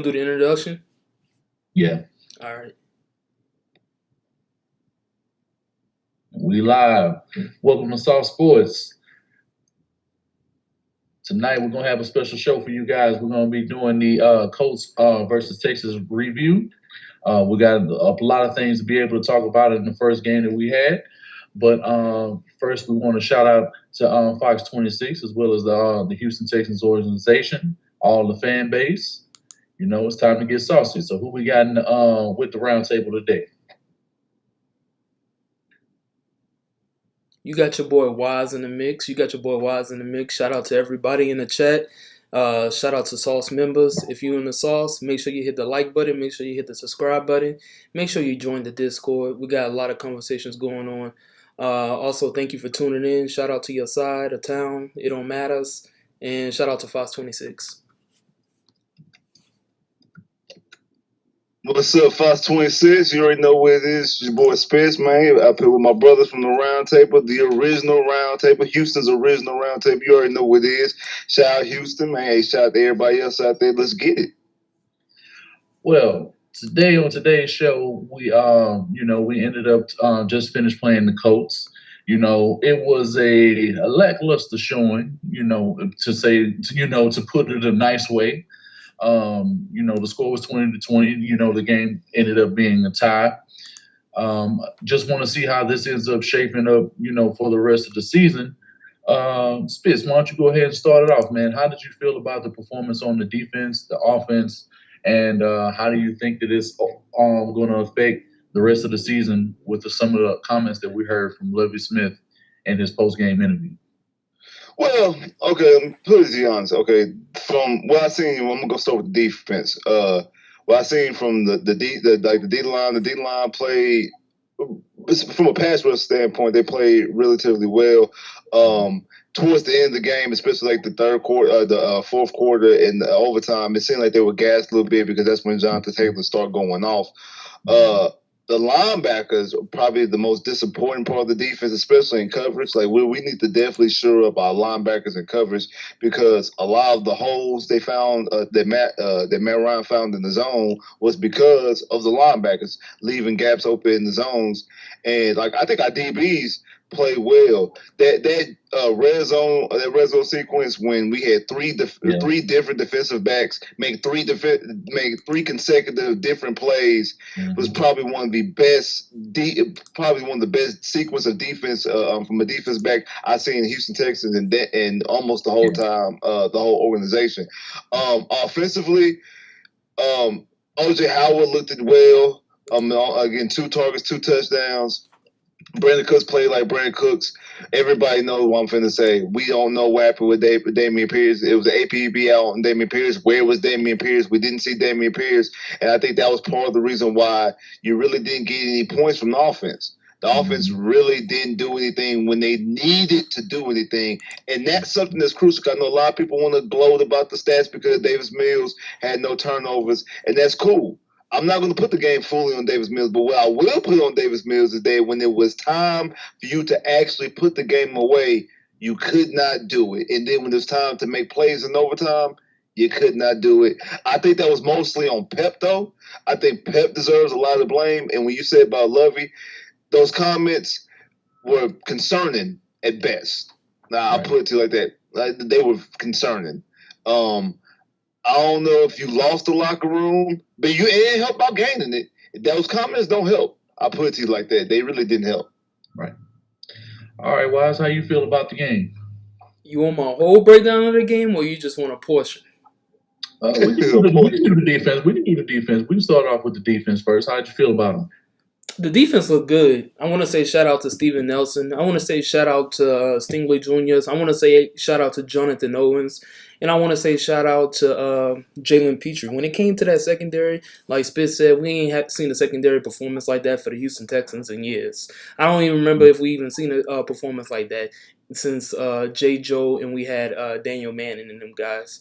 Do the introduction? Yeah. All right. We live. Welcome to Soft Sports. Tonight we're gonna have a special show for you guys. We're gonna be doing the Colts versus Texas review. We got a lot of things to be able to talk about in the first game that we had. But first, we want to shout out to Fox 26 as well as the Houston Texans organization, all the fan base. You know, it's time to get saucy. So, who we got with the roundtable today? You got your boy Wise in the mix. Shout out to everybody in the chat. Shout out to Sauce members. If you're in the Sauce, make sure you hit the like button. Make sure you hit the subscribe button. Make sure you join the Discord. We got a lot of conversations going on. Also, thank you for tuning in. Shout out to your side of town. It don't matters. And shout out to Fox 26. What's up, Fox 26? You already know what it is. It's your boy Spence, man. Up here with my brothers from the round table, the original round table, Houston's original round table. You already know what it is. Shout out Houston, man. Hey, shout out to everybody else out there. Let's get it. Well, today on today's show, we ended up just finished playing the Colts. You know, it was a lackluster showing. To put it a nice way. The score was 20-20. You know, the game ended up being a tie. Just want to see how this ends up shaping up. You know, for the rest of the season. Spitz, why don't you go ahead and start it off, man? How did you feel about the performance on the defense, the offense? And how do you think that it's going to affect the rest of the season with some of the comments that we heard from Lovie Smith in his post-game interview? Well, okay, put it to you honest. Okay, from what I seen, I'm gonna start with the defense. What I seen from the D line played from a pass rush standpoint, they played relatively well. Towards the end of the game, especially like the third quarter, the fourth quarter, and the overtime, it seemed like they were gassed a little bit because that's when Jonathan Taylor started going off. The linebackers are probably the most disappointing part of the defense, especially in coverage. Like we need to definitely shore up our linebackers in coverage because a lot of the holes they found that Matt Ryan found in the zone was because of the linebackers leaving gaps open in the zones. And like I think our DBs played well. That red zone sequence when we had three different defensive backs make three consecutive different plays was probably one of the best sequence of defense from a defense back I've seen in Houston Texans and almost the whole time the whole organization. Offensively, OJ Howard looked it well. Again, 2 targets, 2 touchdowns. Brandon Cooks played like Brandon Cooks. Everybody knows what I'm finna say. We don't know what happened with Dameon Pierce. It was an APB out on Dameon Pierce. Where was Dameon Pierce? We didn't see Dameon Pierce. And I think that was part of the reason why you really didn't get any points from the offense. The offense really didn't do anything when they needed to do anything. And that's something that's crucial. I know a lot of people want to gloat about the stats because Davis Mills had no turnovers, and that's cool. I'm not going to put the game fully on Davis Mills, but what I will put on Davis Mills is that when it was time for you to actually put the game away, you could not do it. And then when it was time to make plays in overtime, you could not do it. I think that was mostly on Pep, though. I think Pep deserves a lot of blame. And when you said about Lovie, those comments were concerning at best. Now, I'll put it to you like that. They were concerning. I don't know if you lost the locker room, but it didn't help about gaining it. Those comments don't help. I'll put it to you like that. They really didn't help. Right. All right, Wise, how you feel about the game? You want my whole breakdown of the game, or you just want a portion? We can do the defense. We can start off with the defense first. How'd you feel about them? The defense looked good. I want to say shout out to Steven Nelson. I want to say shout out to Stingley Jr. I want to say shout out to Jonathan Owens. And I want to say shout out to Jalen Petrie. When it came to that secondary, like Spitz said, we ain't seen a secondary performance like that for the Houston Texans in years. I don't even remember if we even seen a performance like that since J. Joe and we had Daniel Manning and them guys.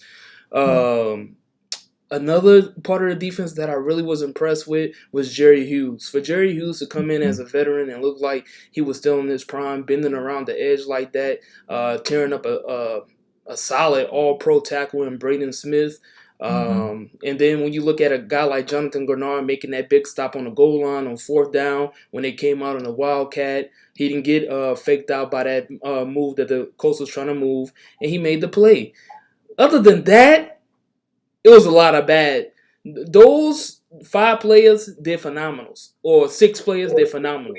Another part of the defense that I really was impressed with was Jerry Hughes. For Jerry Hughes to come in as a veteran and look like he was still in his prime, bending around the edge like that, tearing up a solid all-pro tackle in Braden Smith. And then when you look at a guy like Jonathan Grenard making that big stop on the goal line on 4th down when they came out on the Wildcat, he didn't get faked out by that move that the Colts was trying to move, and he made the play. Other than that, it was a lot of bad. Those 5 players did phenomenals, or 6 players did phenomenal.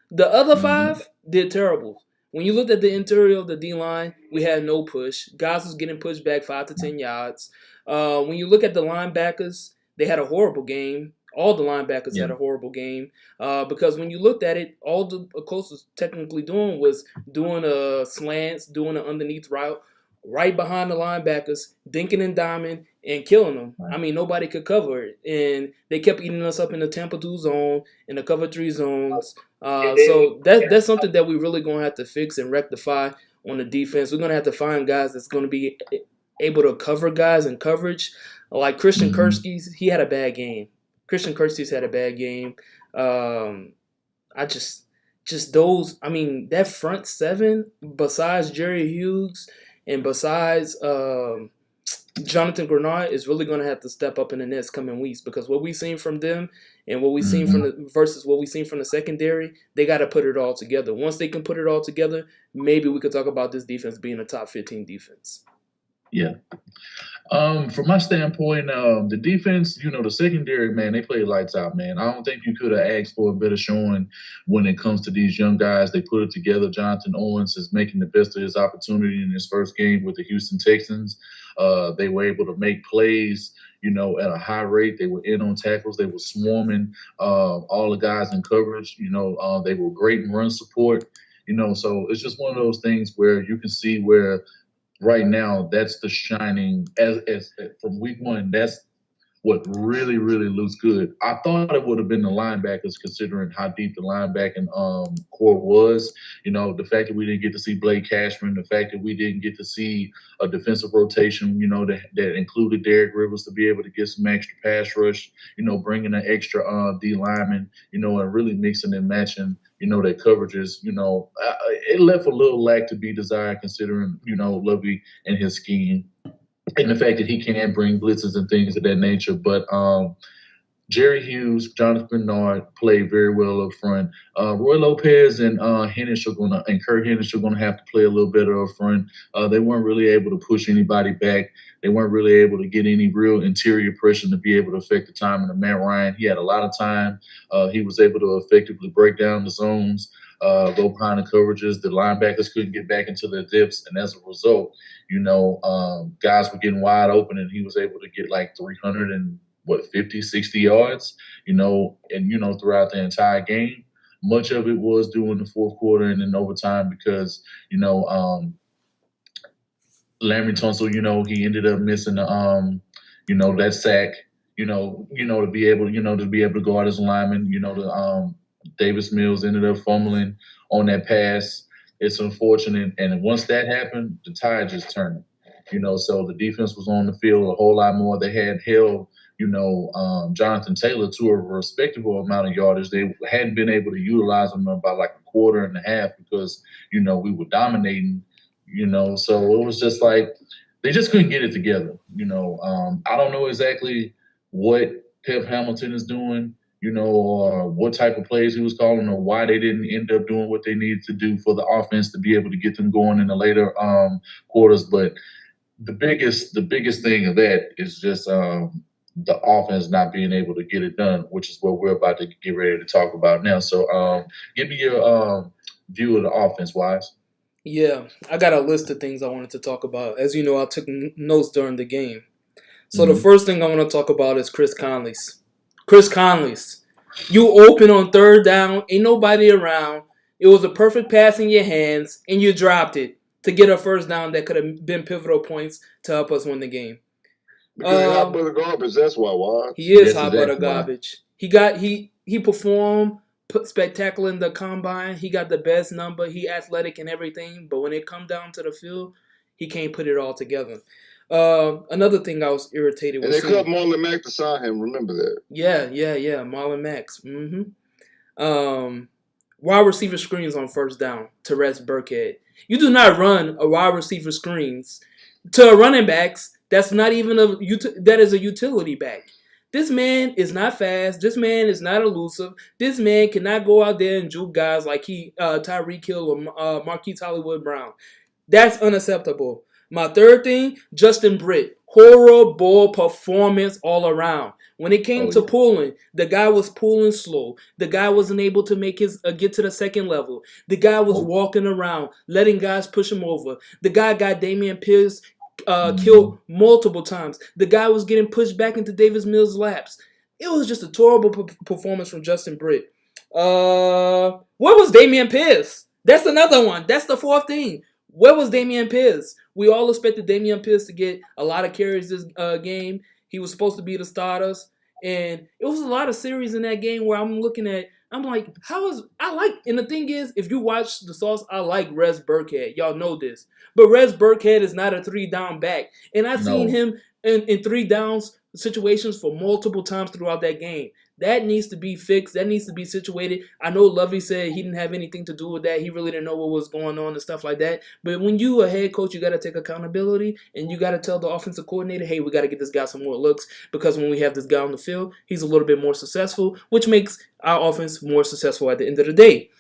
The other 5 did terrible. When you looked at the interior of the D-line, we had no push. Guys was getting pushed back 5 to 10 yards. When you look at the linebackers, they had a horrible game. All the linebackers had a horrible game because when you looked at it, all the Colts was technically doing was doing a slants, doing an underneath route, right behind the linebackers, dinking and diming, and killing them. I mean, nobody could cover it. And they kept eating us up in the Tampa 2 zone, in the cover 3 zones. So that's something that we really going to have to fix and rectify on the defense. We're going to have to find guys that's going to be able to cover guys in coverage. Like Christian Kirksey's, he had a bad game. Christian Kirksey's had a bad game. I just those, I mean, that front 7, besides Jerry Hughes and besides Jonathan Grenard, is really going to have to step up in the next coming weeks, because what we've seen from them and what we've seen from versus what we've seen from the secondary, they got to put it all together. Once they can put it all together, maybe we could talk about this defense being a top 15 defense. Yeah. From my standpoint, the defense, the secondary, man, they played lights out, man. I don't think you could have asked for a better showing when it comes to these young guys. They put it together. Jonathan Owens is making the best of his opportunity in his first game with the Houston Texans. They were able to make plays, at a high rate. They were in on tackles. They were swarming all the guys in coverage. They were great in run support. So it's just one of those things where you can see where right now that's the shining as from week 1. That's what really, really looks good. I thought it would have been the linebackers, considering how deep the linebacking core was. The fact that we didn't get to see Blake Cashman, the fact that we didn't get to see a defensive rotation, that included Derek Rivers to be able to get some extra pass rush, bringing an extra D lineman, and really mixing and matching, their coverages, it left a little lack to be desired, considering, Lovie and his scheme. And the fact that he can bring blitzes and things of that nature. But Jerry Hughes, Jonathan Bernard played very well up front. Roy Lopez and Kurt Hennish are gonna have to play a little better up front. They weren't really able to push anybody back. They weren't really able to get any real interior pressure to be able to affect the timing of Matt Ryan. He had a lot of time. He was able to effectively break down the zones. Go behind the coverages. The linebackers couldn't get back into their dips, and as a result, guys were getting wide open, and he was able to get like 350, 60 yards, throughout the entire game. Much of it was during the fourth quarter and in overtime because, Larry Tunsil, he ended up missing the, that sack, to be able to guard his lineman, Davis Mills ended up fumbling on that pass. It's unfortunate. And once that happened, the tide just turned. So the defense was on the field a whole lot more. They had held, Jonathan Taylor to a respectable amount of yardage. They hadn't been able to utilize him about like a quarter and a half because, we were dominating, So it was just like they just couldn't get it together. I don't know exactly what Pep Hamilton is doing, or what type of plays he was calling, or why they didn't end up doing what they needed to do for the offense to be able to get them going in the later quarters. But the biggest thing of that is just the offense not being able to get it done, which is what we're about to get ready to talk about now. So give me your view of the offense, Wise. Yeah, I got a list of things I wanted to talk about. As you know, I took notes during the game. So the first thing I want to talk about is Chris Conley's. You open on 3rd down, ain't nobody around. It was a perfect pass in your hands, and you dropped it to get a 1st down that could have been pivotal points to help us win the game. Because hot butter garbage, that's why. He is hot butter garbage. He performed spectacular in the combine. He got the best number. He athletic and everything, but when it come down to the field, he can't put it all together. Another thing I was irritated with. And they cut Marlon Mack to sign him. Remember that? Yeah. Marlon Max. Wide receiver screens on 1st down to rest Burkhead. You do not run a wide receiver screens to running backs That's not even that is a utility back. This man is not fast. This man is not elusive. This man cannot go out there and juke guys like Tyreek Hill or Marquise Hollywood Brown. That's unacceptable. My third thing, Justin Britt. Horrible performance all around. When it came to pulling, the guy was pulling slow. The guy wasn't able to make his get to the second level. The guy was walking around, letting guys push him over. The guy got Damian Pierce killed multiple times. The guy was getting pushed back into Davis Mills' laps. It was just a terrible performance from Justin Britt. Where was Damian Pierce? That's another one. That's the fourth thing. Where was Damian Pierce? We all expected Damian Pierce to get a lot of carries this game. He was supposed to be the starters. And it was a lot of series in that game where I'm like, and the thing is, if you watch the sauce, I like Rez Burkhead. Y'all know this. But Rez Burkhead is not a 3-down back. And I've seen him in 3-downs situations for multiple times throughout that game. That needs to be fixed. That needs to be situated. I know Lovie said he didn't have anything to do with that. He really didn't know what was going on and stuff like that. But when you a head coach, you got to take accountability and you got to tell the offensive coordinator, hey, we got to get this guy some more looks because when we have this guy on the field, he's a little bit more successful, which makes our offense more successful at the end of the day.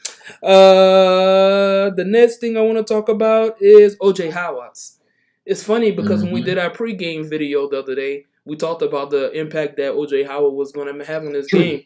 The next thing I want to talk about is O.J. Howard. It's funny because when we did our pregame video the other day, we talked about the impact that O.J. Howard was going to have in this game.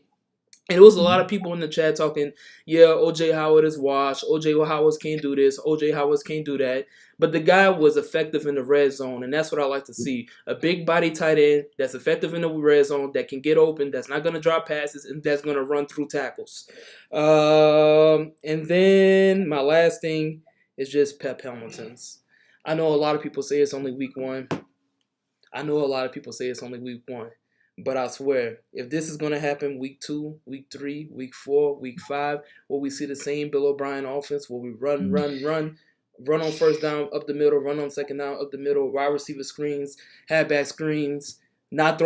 And it was a lot of people in the chat talking, yeah, O.J. Howard is washed. O.J. Howard can't do this. O.J. Howard can't do that. But the guy was effective in the red zone, and that's what I like to see. A big body tight end that's effective in the red zone, that can get open, that's not going to drop passes, and that's going to run through tackles. And then my last thing is just Pep Hamilton's. I know a lot of people say it's only week one. But I swear, if this is going to happen week 2, week 3, week 4, week 5, where we see the same Bill O'Brien offense, where we run on first down, up the middle, run on second down, up the middle, wide receiver screens, halfback screens, not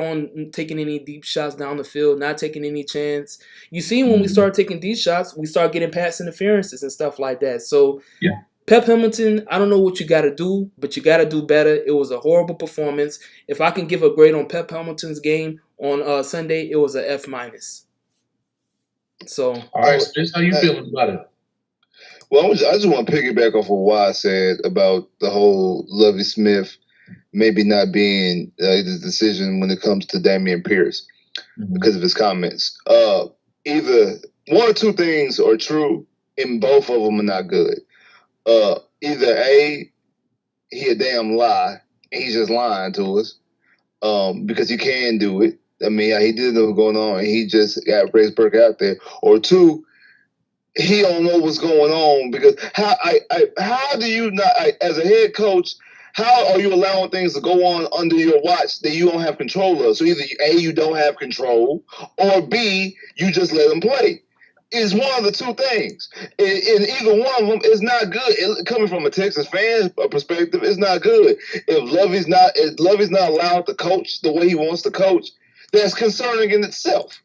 taking any deep shots down the field, not taking any chance. You see, when we start taking these shots, we start getting pass interferences and stuff like that. So, Pep Hamilton, I don't know what you got to do, but you got to do better. It was a horrible performance. If I can give a grade on Pep Hamilton's game on Sunday, it was an F-. So, all right, Spence, how you feeling about it? Well, I just want to piggyback off of what I said about the whole Lovie Smith maybe not being the decision when it comes to Damian Pierce because of his comments. Either one or two things are true, and both of them are not good. Either A, he a damn lie, and he's just lying to us because he can do it. I mean, he didn't know what was going on, and he just got Rez Burkhead out there. Or two, he don't know what's going on because how do you not, as a head coach, how are you allowing things to go on under your watch that you don't have control of? So either A, you don't have control, or B, you just let them play. Is one of the two things. And either one of them is not good. Coming from a Texas fan perspective, it's not good. If Lovie's not allowed to coach the way he wants to coach, that's concerning in itself.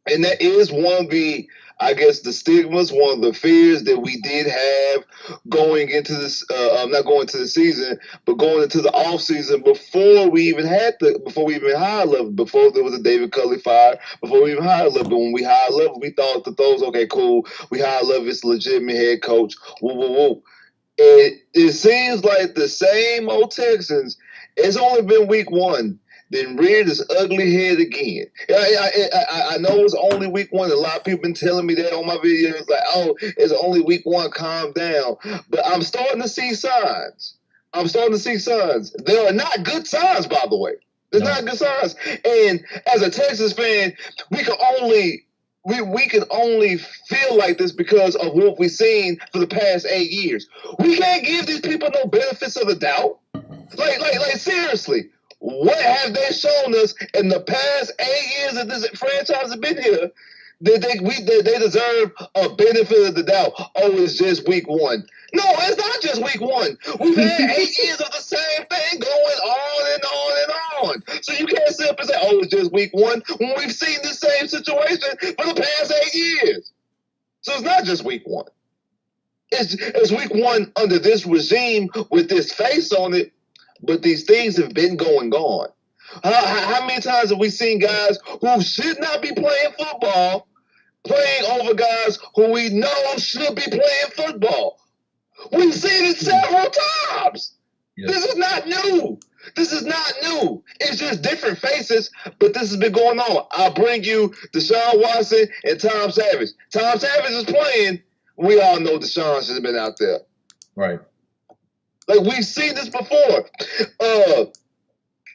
And that is one of the, I guess, the stigmas, one of the fears that we did have going into this, not going into the season, but going into the off season before we even hired Lovie, before there was a David Culley fire, before we even hired Lovie. But when we hired Lovie, we thought that those, okay, cool, we hired Lovie, it's a legitimate head coach, woo, woo, woo. It seems like the same old Texans, it's only been week 1, then reared his ugly head again. I know it's only week 1. A lot of people been telling me that on my videos, like, oh, it's only week 1, calm down. But I'm starting to see signs. They are not good signs, by the way. They're not good signs. And as a Texas fan, we can only feel like this because of what we've seen for the past 8 years. We can't give these people no benefits of the doubt. Like seriously. What have they shown us in the past 8 years that this franchise has been here that they deserve a benefit of the doubt? Oh, it's just week 1. No, it's not just week 1. We've had 8 years of the same thing going on and on and on. So you can't sit up and say, oh, it's just week 1 when we've seen the same situation for the past 8 years. So it's not just week 1. It's week 1 under this regime with this face on it. but these things have been going on. How many times have we seen guys who should not be playing football playing over guys who we know should be playing football? We've seen it several times. Yes. This is not new. This is not new. It's just different faces, but this has been going on. I'll bring you Deshaun Watson and Tom Savage. Tom Savage is playing. We all know Deshaun has been out there. Right. Like, we've seen this before.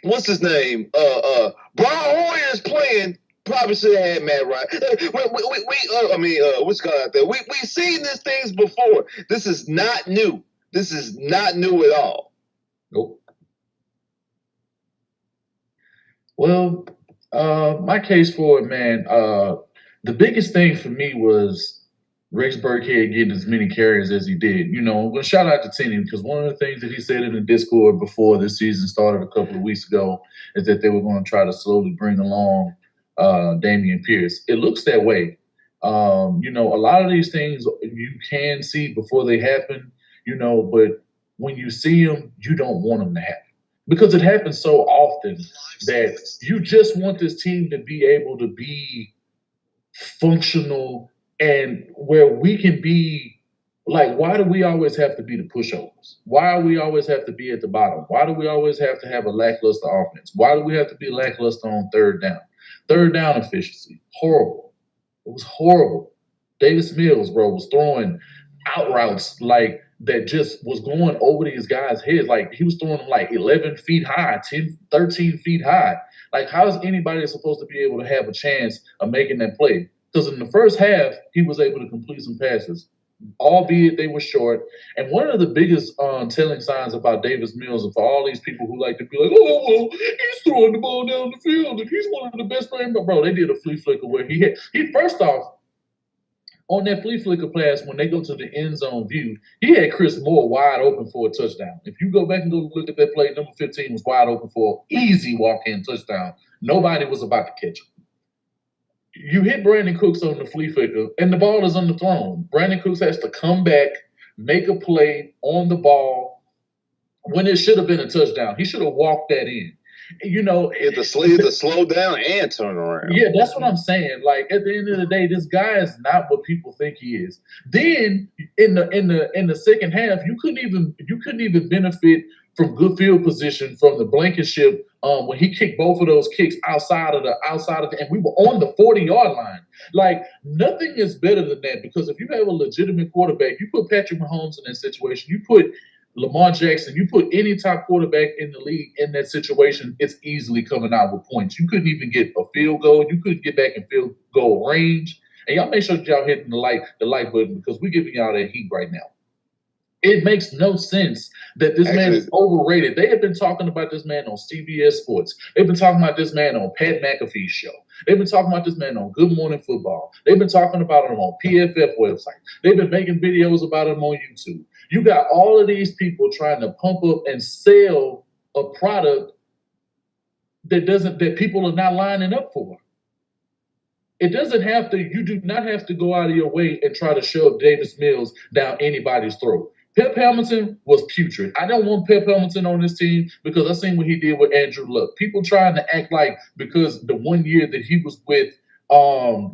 What's his name? Brian Hoyer is playing. Probably should have had Matt Ryan. What's going out there? We've seen these things before. This is not new. This is not new at all. Nope. Well, my case for it, man, the biggest thing for me was Rex Burkhead getting as many carries as he did. I'm going to shout out to Tenney because one of the things that he said in the Discord before this season started a couple of weeks ago is that they were going to try to slowly bring along Dameon Pierce. It looks that way. A lot of these things you can see before they happen, but when you see them, you don't want them to happen because it happens so often that you just want this team to be able to be functional and where we can be like, why do we always have to be the pushovers? Why do we always have to be at the bottom? Why do we always have to have a lackluster offense? Why do we have to be lackluster on third down? Third down efficiency, horrible. It was horrible. Davis Mills, bro, was throwing out routes like that just was going over these guys' heads. Like, he was throwing them like 11 feet high, 10, 13 feet high. Like, how is anybody supposed to be able to have a chance of making that play? Because in the first half, he was able to complete some passes, albeit they were short. And one of the biggest telling signs about Davis Mills, and for all these people who like to be like, oh, well, he's throwing the ball down the field and he's one of the best players. But, bro, they did a flea flicker where he first off, on that flea flicker pass, when they go to the end zone view, he had Chris Moore wide open for a touchdown. If you go back and go look at that play, number 15 was wide open for an easy walk-in touchdown. Nobody was about to catch him. You hit Brandon Cooks on the flea flicker, and the ball is underthrown. Brandon Cooks has to come back, make a play on the ball when it should have been a touchdown. He should have walked that in. He had to slow down and turn around. Yeah, that's what I'm saying. Like, at the end of the day, this guy is not what people think he is. Then in the second half, you couldn't even benefit from good field position from the Blankenship when he kicked both of those kicks outside of the, and we were on the 40-yard line. Like, nothing is better than that, because if you have a legitimate quarterback, you put Patrick Mahomes in that situation, you put Lamar Jackson, you put any top quarterback in the league in that situation, it's easily coming out with points. You couldn't even get a field goal. You couldn't get back in field goal range. And y'all make sure that y'all hitting the like button, because we're giving y'all that heat right now. It makes no sense that this man is overrated. They have been talking about this man on CBS Sports. They've been talking about this man on Pat McAfee's show. They've been talking about this man on Good Morning Football. They've been talking about him on PFF website. They've been making videos about him on YouTube. You got all of these people trying to pump up and sell a product that people are not lining up for. You do not have to go out of your way and try to shove Davis Mills down anybody's throat. Pep Hamilton was putrid. I don't want Pep Hamilton on this team because I seen what he did with Andrew Luck. People trying to act like because the 1 year that he was with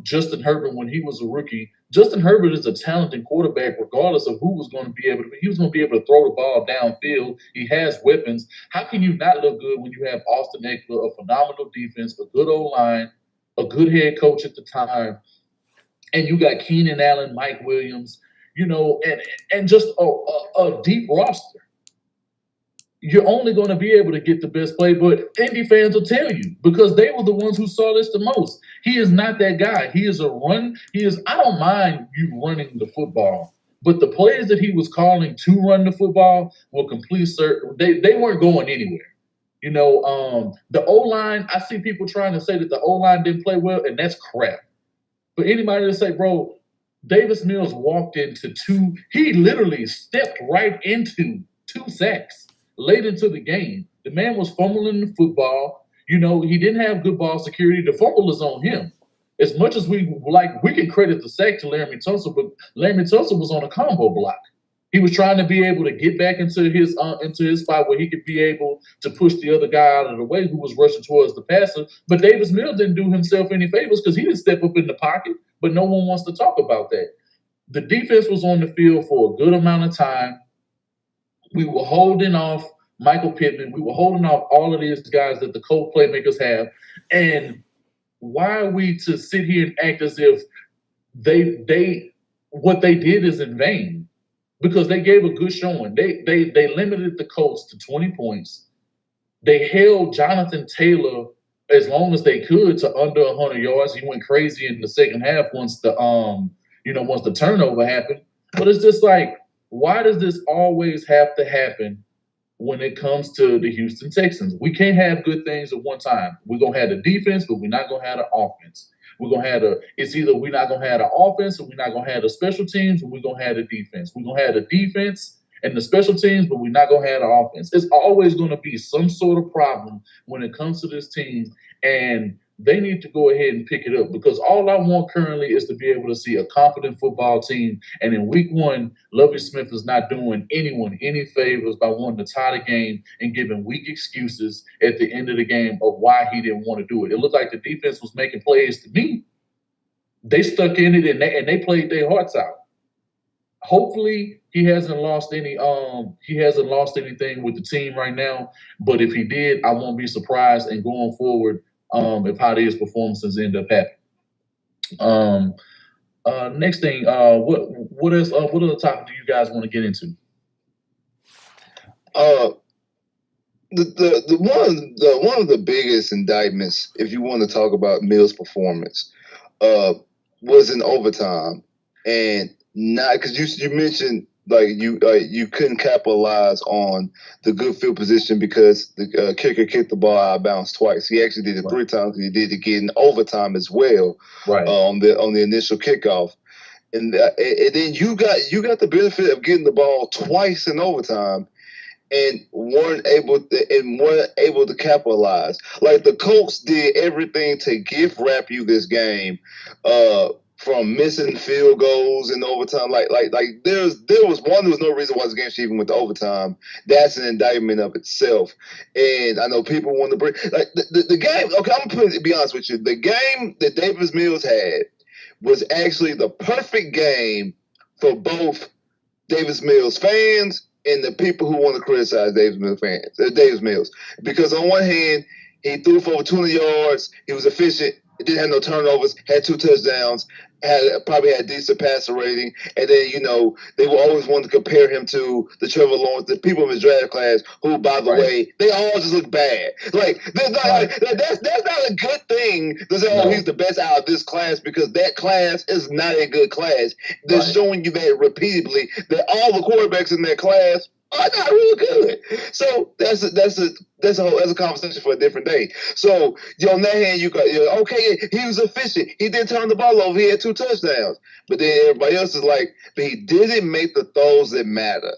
Justin Herbert when he was a rookie, Justin Herbert is a talented quarterback regardless of who was going to be able to. He was going to be able to throw the ball downfield. He has weapons. How can you not look good when you have Austin Eckler, a phenomenal defense, a good O-line, a good head coach at the time, and you got Keenan Allen, Mike Williams, and just a deep roster? You're only going to be able to get the best play, but Indy fans will tell you because they were the ones who saw this the most. He is not that guy. He is a run. I don't mind you running the football, but the plays that he was calling to run the football were complete certain. They weren't going anywhere. The O-line, I see people trying to say that the O-line didn't play well, and that's crap. But anybody to say, bro, Davis Mills walked into he literally stepped right into 2 sacks late into the game. The man was fumbling the football. He didn't have good ball security. The fumble is on him. As much as we can credit the sack to Laramie Tunsil, but Laramie Tunsil was on a combo block. He was trying to be able to get back into his spot where he could be able to push the other guy out of the way who was rushing towards the passer. But Davis Mills didn't do himself any favors because he didn't step up in the pocket. But no one wants to talk about that. The defense was on the field for a good amount of time. We were holding off Michael Pittman. We were holding off all of these guys that the Colt playmakers have. And why are we to sit here and act as if what they did is in vain? Because they gave a good showing. They limited the Colts to 20 points. They held Jonathan Taylor as long as they could to under 100 yards. He went crazy in the second half once the turnover happened. But it's just like, why does this always have to happen when it comes to the Houston Texans? We can't have good things at one time. We're gonna have the defense, but we're not gonna have the offense. It's either we're not gonna have the offense or we're not gonna have the special teams, or we're gonna have the defense. We're gonna have the defense and the special teams, but we're not gonna have the offense. It's always gonna be some sort of problem when it comes to this team, and they need to go ahead and pick it up, because all I want currently is to be able to see a confident football team. And in week one, Lovie Smith is not doing anyone any favors by wanting to tie the game and giving weak excuses at the end of the game of why he didn't want to do it. It looked like the defense was making plays to me. They stuck in it and they played their hearts out. Hopefully he hasn't lost anything with the team right now. But if he did, I won't be surprised. And going forward, if how these performances end up happening. Next thing, what other topic do you guys want to get into? One of the biggest indictments, if you want to talk about Mills' performance, was in overtime, and not because you mentioned like you couldn't capitalize on the good field position because the kicker kicked the ball out of bounds twice. He actually did it 3 times. He did it again in overtime as well, on the initial kickoff. And then you got the benefit of getting the ball twice in overtime, and weren't able to capitalize. Like the Colts did everything to gift wrap you this game. From missing field goals in overtime, there was no reason why this game should even went to overtime. That's an indictment of itself. And I know people want to bring like the game. Okay, I'm gonna be honest with you. The game that Davis Mills had was actually the perfect game for both Davis Mills fans and the people who want to criticize Davis Mills, because on one hand, he threw for over 200 yards. He was efficient. It didn't have no turnovers. Had 2 touchdowns. Probably had decent passer rating. And then, they will always want to compare him to the Trevor Lawrence, the people in his draft class, who, by the way, they all just look bad. Like, that's not a good thing to say, he's the best out of this class, because that class is not a good class. They're showing you that repeatedly, that all the quarterbacks in that class are not really good. So that's a conversation for a different day. So on that hand, you got okay, he was efficient. He didn't turn the ball over. He had 2 touchdowns. But then everybody else is like, but he didn't make the throws that matter.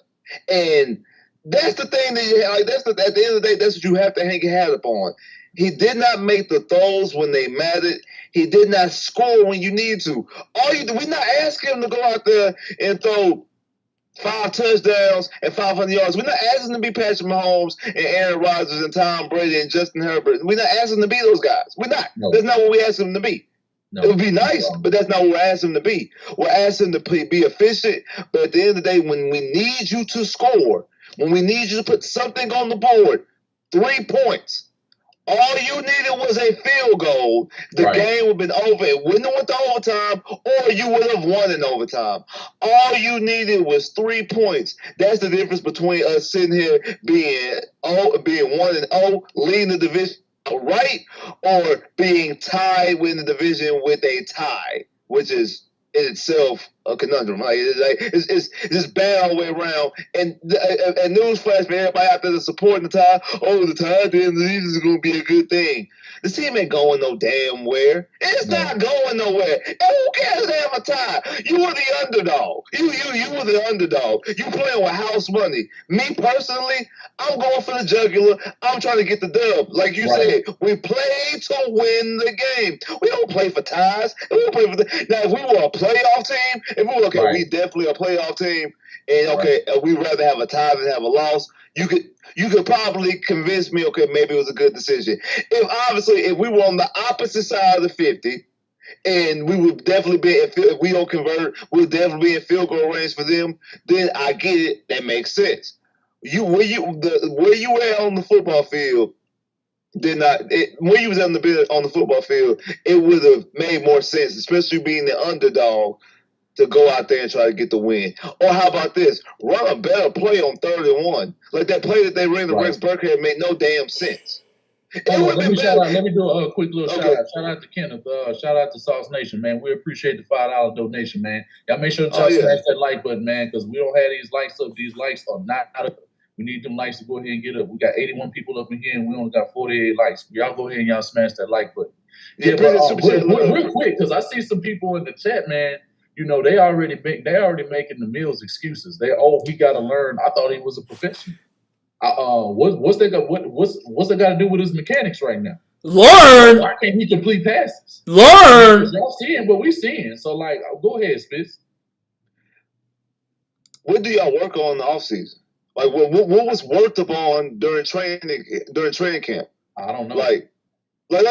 And that's the thing that you have. At the end of the day, that's what you have to hang your hat up on. He did not make the throws when they mattered. He did not score when you need to. We're not asking him to go out there and throw 5 touchdowns and 500 yards. We're not asking to be Patrick Mahomes and Aaron Rodgers and Tom Brady and Justin Herbert. We're not asking to be those guys. We're not. No. That's not what we ask them to be. No. It would be nice, but that's not what we're asking them to be. We're asking them to be efficient, but at the end of the day, when we need you to score, when we need you to put something on the board, 3 points, all you needed was a field goal. The game would have been over. It wouldn't have went to overtime, or you would have won in overtime. All you needed was 3 points. That's the difference between us sitting here being 1-0, leading the division right, or being tied with the division with a tie, which is in itself a conundrum. It's just bad all the way around. And newsflash, man, everybody out there that's supporting the tie. The tie at the end of the season is going to be a good thing. The team ain't going no damn where. It's not going nowhere. And who cares to have a tie? You were the underdog. You were the underdog. You playing with house money. Me personally, I'm going for the jugular. I'm trying to get the dub. Like you said, we play to win the game. We don't play for ties. We don't play for now, if we were a playoff team If we Right. we definitely a playoff team, and we rather have a tie than have a loss. You could probably convince me, maybe it was a good decision. If we were on the opposite side of the 50, and we would definitely be if we don't convert, we'll definitely be in field goal range for them. Then I get it. That makes sense. Where you were on the football field when you was on the football field, it would have made more sense, especially being the underdog, to go out there and try to get the win. Or how about this? Run a better play on 3rd and 1. Like that play that they ran to Rex Burkhead made no damn sense. Let me do a quick little shout out. Shout out to Kenneth. Shout out to Sauce Nation, man. We appreciate the $5 donation, man. Y'all make sure y'all smash that like button, man, because we don't have these likes up. These likes are not up. We need them likes to go ahead and get up. We got 81 people up in here, and we only got 48 likes. Y'all go ahead and y'all smash that like button. Real quick, because I see some people in the chat, man. They already making the Mills excuses. We got to learn. I thought he was a professional. What's that got to do with his mechanics right now? Learn. Why can't he complete passes? Learn. Y'all seeing what we seeing. So go ahead, Spitz. What do y'all work on in the offseason? Like what was worked upon during training camp? I don't know. I'm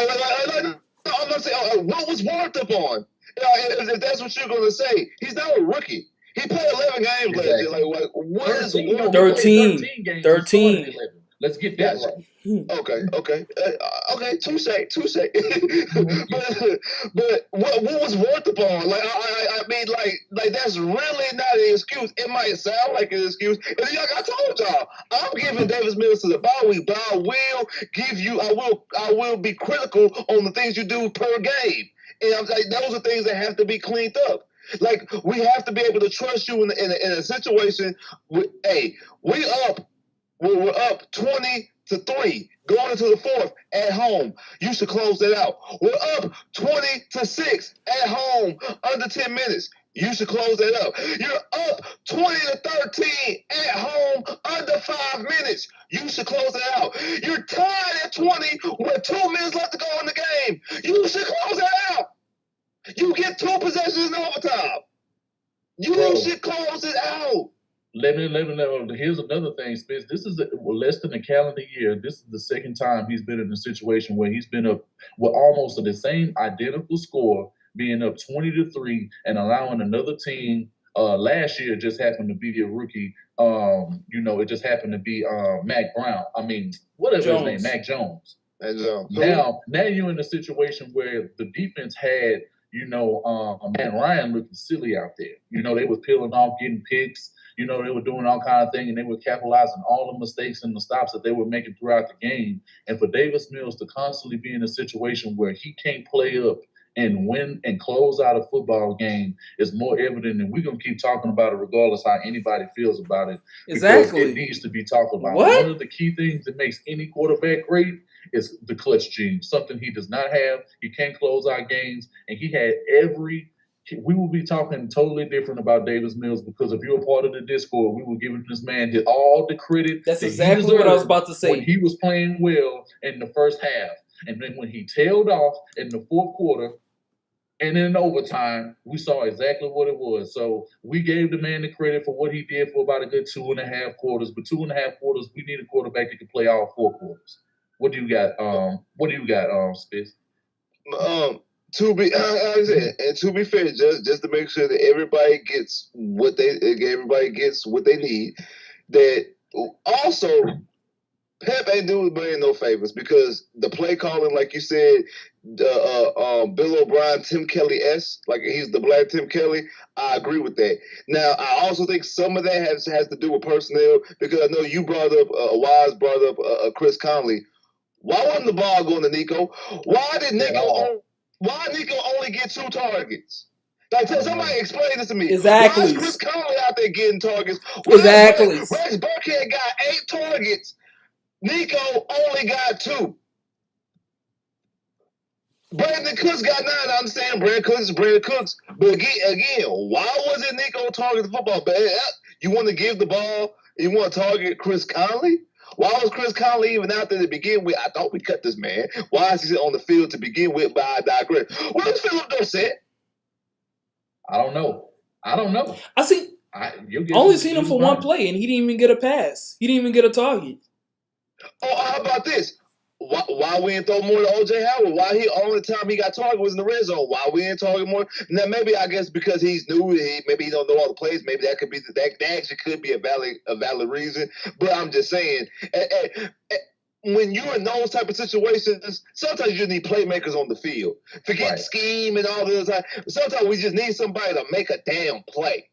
not saying what was worked upon. If that's what you're gonna say, he's not a rookie. He played 11 games last year. What is 13 games? 13. Let's get that right. Okay. Touche. but what was worked upon? I mean, that's really not an excuse. It might sound like an excuse. And like I told y'all, I'm giving Davis Mills to the bye week, but I will be critical on the things you do per game. And I'm like, those are things that have to be cleaned up. Like, we have to be able to trust you in a situation. We're up 20-3 going into the 4th at home. You should close that out. We're up 20-6 at home under 10 minutes. You should close that out. You're up 20-13 at home under 5 minutes. You should close it out. You're tied at 20 with 2 minutes left to go in the game. You should close that out. You get 2 possessions in overtime. You should close it out. Let me. Here's another thing, Spence. This is less than a calendar year. This is the second time he's been in a situation where he's been up with almost the same identical score, being up 20-3 and allowing another team. Last year just happened to be a rookie. It just happened to be Mac Brown. I mean, whatever his name, Mac Jones. Now you're in a situation where the defense had, Matt Ryan looking silly out there. They were peeling off, getting picks. They were doing all kinds of things, and they were capitalizing all the mistakes and the stops that they were making throughout the game. And for Davis Mills to constantly be in a situation where he can't play up and win and close out a football game is more evident, and we're going to keep talking about it regardless how anybody feels about it. Exactly. It needs to be talked about. What? One of the key things that makes any quarterback great is the clutch gene, something he does not have. He can't close out games, and he had we will be talking totally different about Davis Mills, because if you're a part of the Discord, we will give this man all the credit. That's exactly what I was about to say. When he was playing well in the first half, and then when he tailed off in the 4th quarter, and in overtime, we saw exactly what it was. So we gave the man the credit for what he did for about a good 2.5 quarters. But 2.5 quarters, we need a quarterback that can play all 4 quarters. What do you got? Spitz? To be fair, just to make sure that everybody gets what they need. That also, Pep ain't doing no favors, because the play calling, like you said, Bill O'Brien, Tim Kelly-esque, like he's the black Tim Kelly. I agree with that. Now, I also think some of that has to do with personnel, because I know you brought up Wise brought up Chris Conley. Why wasn't the ball going to Nico? Why did Nico only get 2 targets? Like, somebody explain this to me. Exactly. Why is Chris Conley out there getting targets? Exactly. Rex Burkhead got 8 targets. Nico only got 2. Brandon Cooks got 9. I understand Brandon Cooks is Brandon Cooks. But again, why wasn't Nico targeting the football? You want to give the ball, you want to target Chris Conley? Why was Chris Conley even out there to begin with? I thought we cut this man. Why is he on the field to begin with? But I digress. What is Philip Dorsett? I don't know. I don't know. I only seen him for one play, and he didn't even get a pass. He didn't even get a target. Oh, how about this? Why we didn't throw more to O.J. Howard? Why only time he got targeted was in the red zone? Why we didn't target more? Now maybe I guess because he's new, maybe he don't know all the plays. Maybe that could be that actually could be a valid reason. But I'm just saying, when you're in those type of situations, sometimes you just need playmakers on the field. Forget scheme and all this. Sometimes we just need somebody to make a damn play.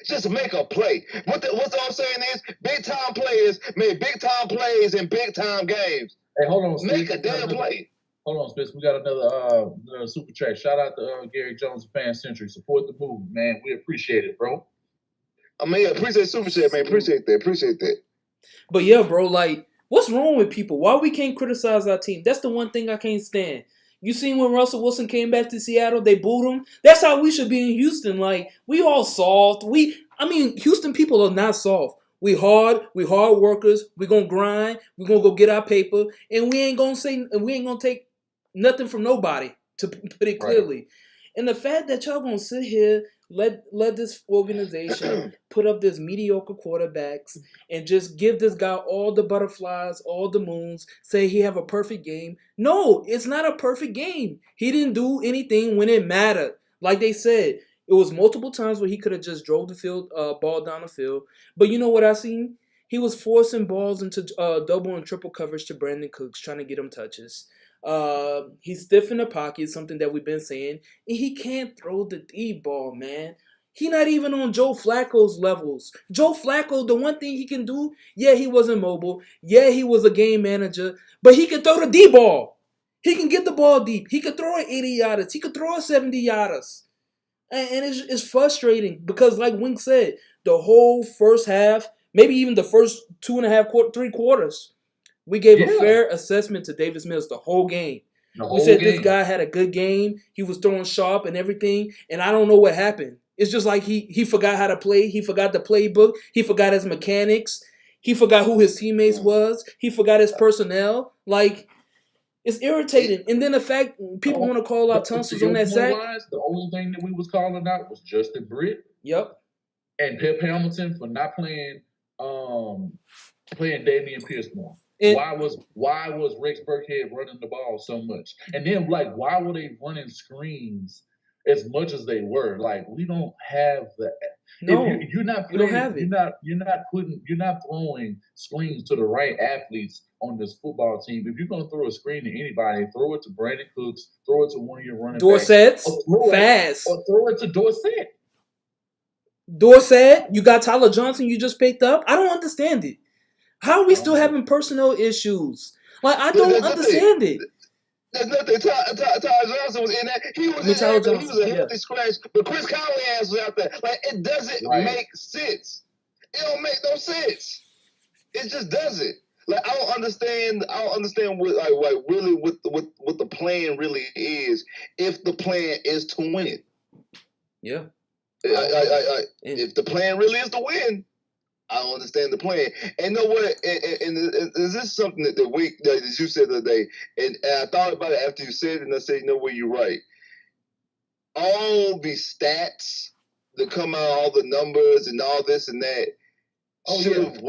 Just make a play. What I'm saying is, big time players make big time plays in big time games. Hey, hold on, Make a damn play. Hold on, Spitz. We got another super chat. Shout out to Gary Jones, Fan Century. Support the movement, man. We appreciate it, bro. I mean, appreciate super chat, man. Appreciate that. But yeah, bro, like, what's wrong with people? Why we can't criticize our team? That's the one thing I can't stand. You seen when Russell Wilson came back to Seattle, they booed him? That's how we should be in Houston. Like, we all soft. Houston people are not soft. We hard workers. We gonna grind. We gonna go get our paper, and we ain't gonna take nothing from nobody, to put it clearly. Right. And the fact that y'all gonna sit here, let this organization put up this mediocre quarterbacks and just give this guy all the butterflies, all the moons, say he have a perfect game. No, it's not a perfect game. He didn't do anything when it mattered. Like they said, it was multiple times where he could have just drove the ball down the field. But you know what I seen? He was forcing balls into double and triple coverage to Brandon Cooks, trying to get him touches. He's stiff in the pocket, something that we've been saying, and he can't throw the deep ball, man. He not even on Joe Flacco's levels. Joe Flacco, the one thing he can do, yeah, he wasn't mobile. Yeah, he was a game manager, but he can throw the deep ball. He can get the ball deep. He could throw it 80 yards. He could throw it 70 yards. And it's frustrating because, like Wink said, the whole first half, maybe even the first 3 quarters, we gave a fair assessment to Davis Mills the whole game. We said this guy had a good game. He was throwing sharp and everything, and I don't know what happened. It's just like he forgot how to play. He forgot the playbook. He forgot his mechanics. He forgot who his teammates was. He forgot his personnel. Like, it's irritating. And then the fact people want to call out Tunstall's on that sack. The only thing that we was calling out was Justin Britt. Yep. And Pep Hamilton for not playing Dameon Pierce more. Why was Rex Burkhead running the ball so much? And then, like, why were they running screens as much as they were? Like, we don't have that. No, you're not playing, we don't have it. You're not throwing screens to the right athletes on this football team. If you're gonna throw a screen to anybody, throw it to Brandon Cooks, throw it to one of your running backs. Fast. Or throw it to Dorsett. You got Tyler Johnson you just picked up. I don't understand it. How are we still having personnel issues? Like, I don't understand it. There's nothing. Tyler Johnson was in that. He was a healthy scratch, but Chris Conley ass was out there. Like, it doesn't make sense. It don't make no sense. It just doesn't. Like, I don't understand what the plan really is. If the plan is to win it, yeah. If the plan really is to win, I don't understand the plan. And know what? And is this something that you said the other day? And I thought about it after you said it, and I said, you know what, you're right. All the stats that come out, all the numbers and all this and that, should have